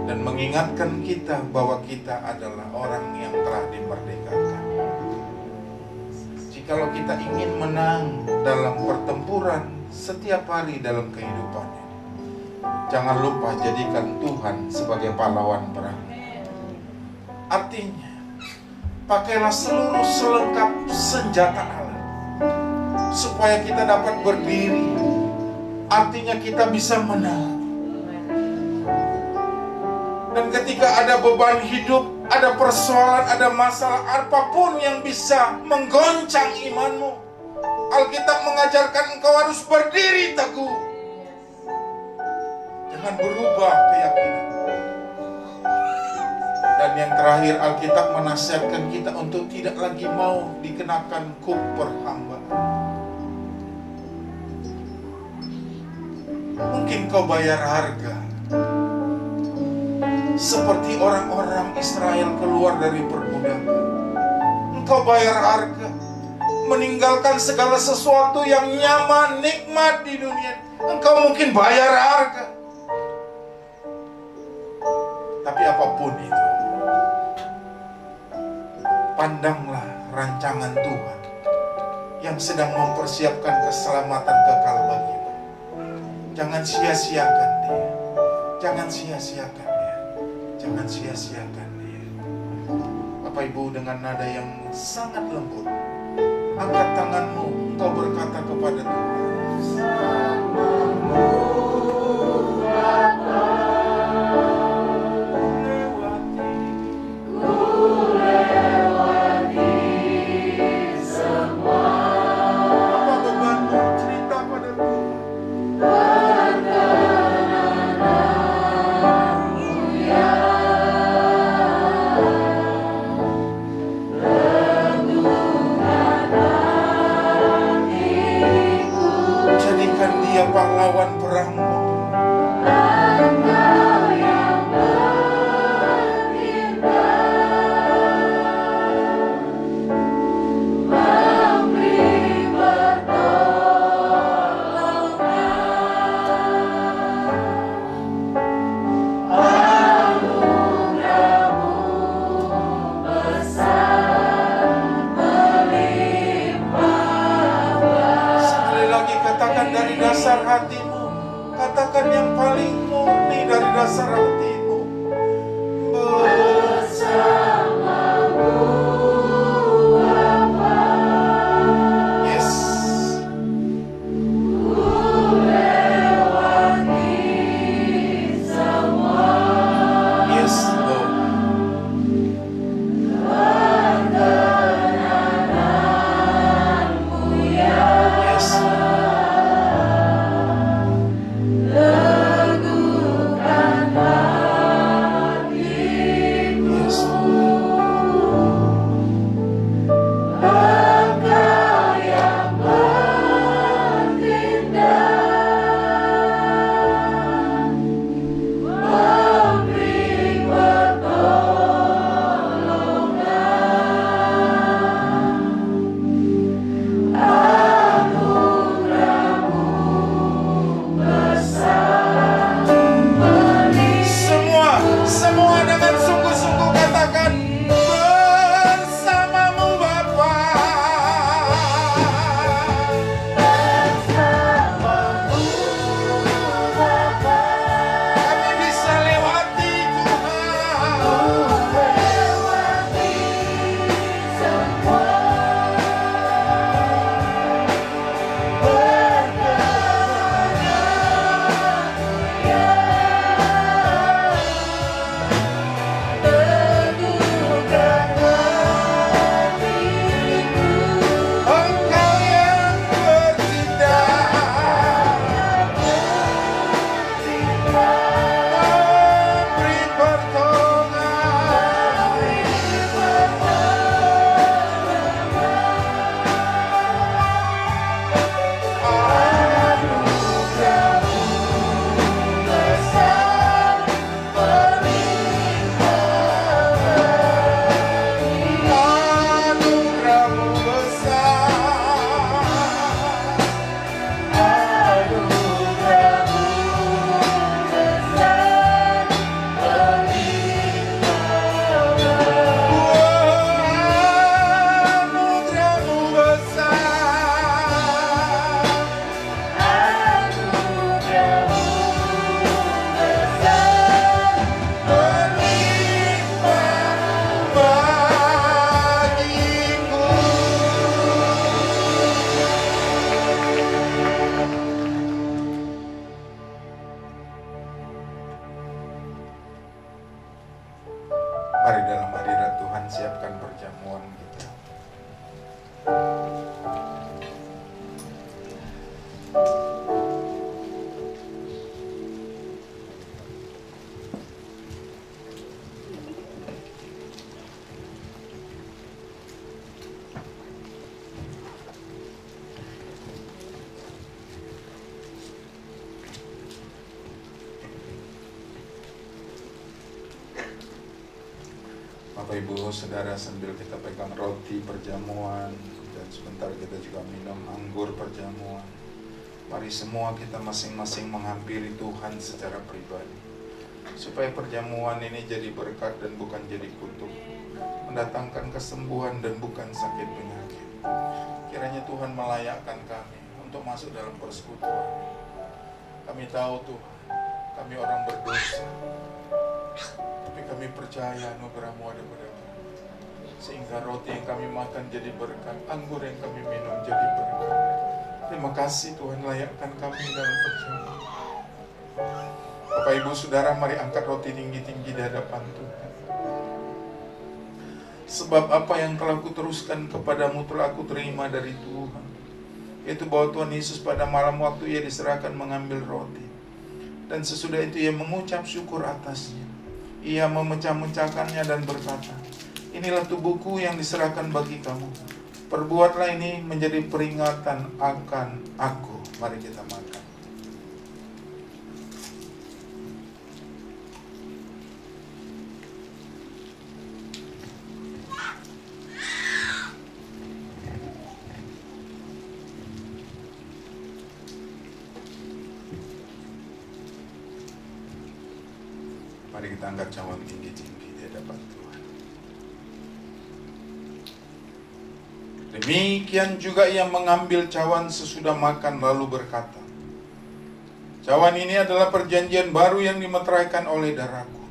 dan mengingatkan kita bahwa kita adalah orang yang telah dimerdekakan. Jikalau kita ingin menang dalam pertempuran setiap hari dalam kehidupan ini, jangan lupa jadikan Tuhan sebagai pahlawan perang. Artinya, pakailah seluruh selengkap senjata Allah supaya kita dapat berdiri. Artinya kita bisa menang. Dan ketika ada beban hidup, ada persoalan, ada masalah, apapun yang bisa menggoncang imanmu, Alkitab mengajarkan engkau harus berdiri teguh. Jangan berubah keyakinan. Dan yang terakhir, Alkitab menasihatkan kita untuk tidak lagi mau dikenakan kuk perhambaan. Mungkin kau bayar harga seperti orang-orang Israel keluar dari perbudakan. Engkau bayar harga, meninggalkan segala sesuatu yang nyaman, nikmat di dunia. Engkau mungkin bayar harga. Tapi apapun itu, pandanglah rancangan Tuhan yang sedang mempersiapkan keselamatan kekal bagimu. Jangan sia-siakan dia. Jangan sia-siakan dia. Jangan sia-siakan dia. Bapak Ibu, dengan nada yang sangat lembut, angkat tanganmu, engkau berkata kepada Tuhan, apa bebanmu? Cerita pada Tuhan. Jadikan dia pahlawan perangmu. Sekali lagi katakan dari dasar hatimu, katakan yang paling Mari dalam hadirat Tuhan siapkan perjamuan kita. Bapak Ibu Saudara, sambil kita pegang roti perjamuan dan sebentar kita juga minum anggur perjamuan, mari semua kita masing-masing menghampiri Tuhan secara pribadi, supaya perjamuan ini jadi berkat dan bukan jadi kutuk, mendatangkan kesembuhan dan bukan sakit penyakit. Kiranya Tuhan melayakkan kami untuk masuk dalam persekutuan. Kami tahu Tuhan, kami orang berdosa, tapi kami percaya anugerah-Mu ada pada kami, sehingga roti yang kami makan jadi berkat, anggur yang kami minum jadi berkat. Terima kasih Tuhan, layakkan kami dalam perjamuan. Bapak Ibu Saudara, mari angkat roti tinggi-tinggi di hadapan Tuhan. Sebab apa yang telah kuteruskan kepadamu telah aku terima dari Tuhan, yaitu bahwa Tuhan Yesus pada malam waktu Ia diserahkan mengambil roti, dan sesudah itu Ia mengucap syukur atasnya. Ia memecah-mecahkannya dan berkata, inilah tubuhku yang diserahkan bagi kamu. Perbuatlah ini menjadi peringatan akan aku. Mari kita makan. Mari kita angkat cawan tinggi-tinggi di hadapan Tuhan. Demikian juga Ia mengambil cawan sesudah makan lalu berkata, cawan ini adalah perjanjian baru yang dimeteraikan oleh darahku.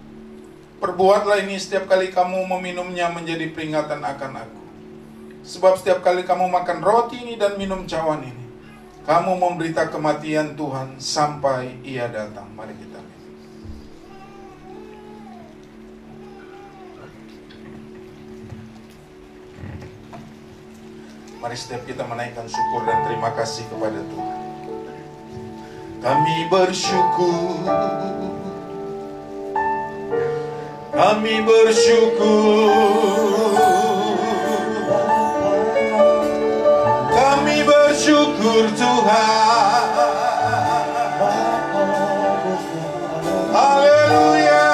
Perbuatlah ini setiap kali kamu meminumnya menjadi peringatan akan aku. Sebab setiap kali kamu makan roti ini dan minum cawan ini, kamu memberita kematian Tuhan sampai Ia datang. Mari kita minum. Mari setiap kita menaikkan syukur dan terima kasih kepada Tuhan. Kami bersyukur, kami bersyukur, kami bersyukur Tuhan. Haleluya.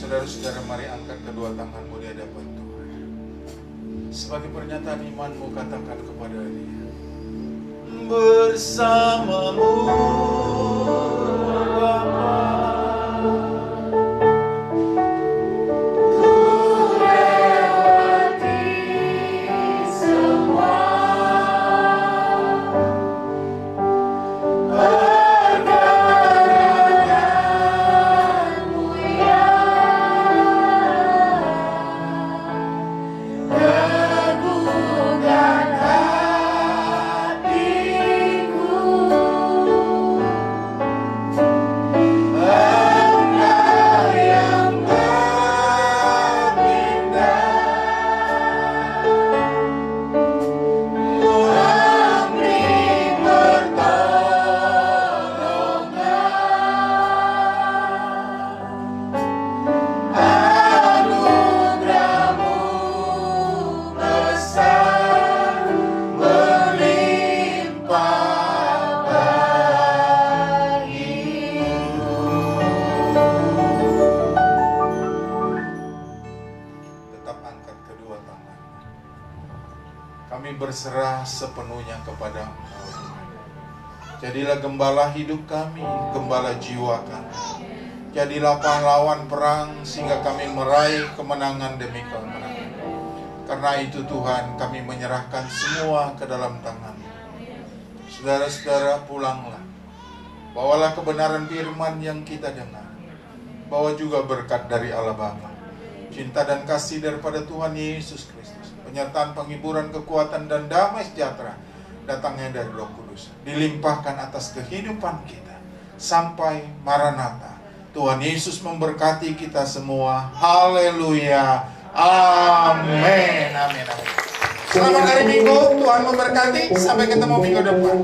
Saudara-saudara, mari angkat kedua tanganmu di hadapan Tuhan. Sebagai pernyataan imanmu, katakan kepada Dia, bersamamu Bapa. Teguhkan hatiku. berserah sepenuhnya kepada Engkau. Jadilah gembala hidup kami, gembala jiwa kami. Jadilah pahlawan perang sehingga kami meraih kemenangan demi kemenangan. Karena itu Tuhan, kami menyerahkan semua ke dalam tangan-Mu. Saudara-saudara, pulanglah. Bawalah kebenaran firman yang kita dengar. Bawa juga berkat dari Allah Bapa, cinta dan kasih daripada Tuhan Yesus Kristus, penyertaan, penghiburan, kekuatan, dan damai sejahtera datangnya dari Roh Kudus, dilimpahkan atas kehidupan kita sampai Maranatha. Tuhan Yesus memberkati kita semua. Haleluya. Amin. Amin. Amin. Selamat hari Minggu. Tuhan memberkati. Sampai ketemu minggu depan.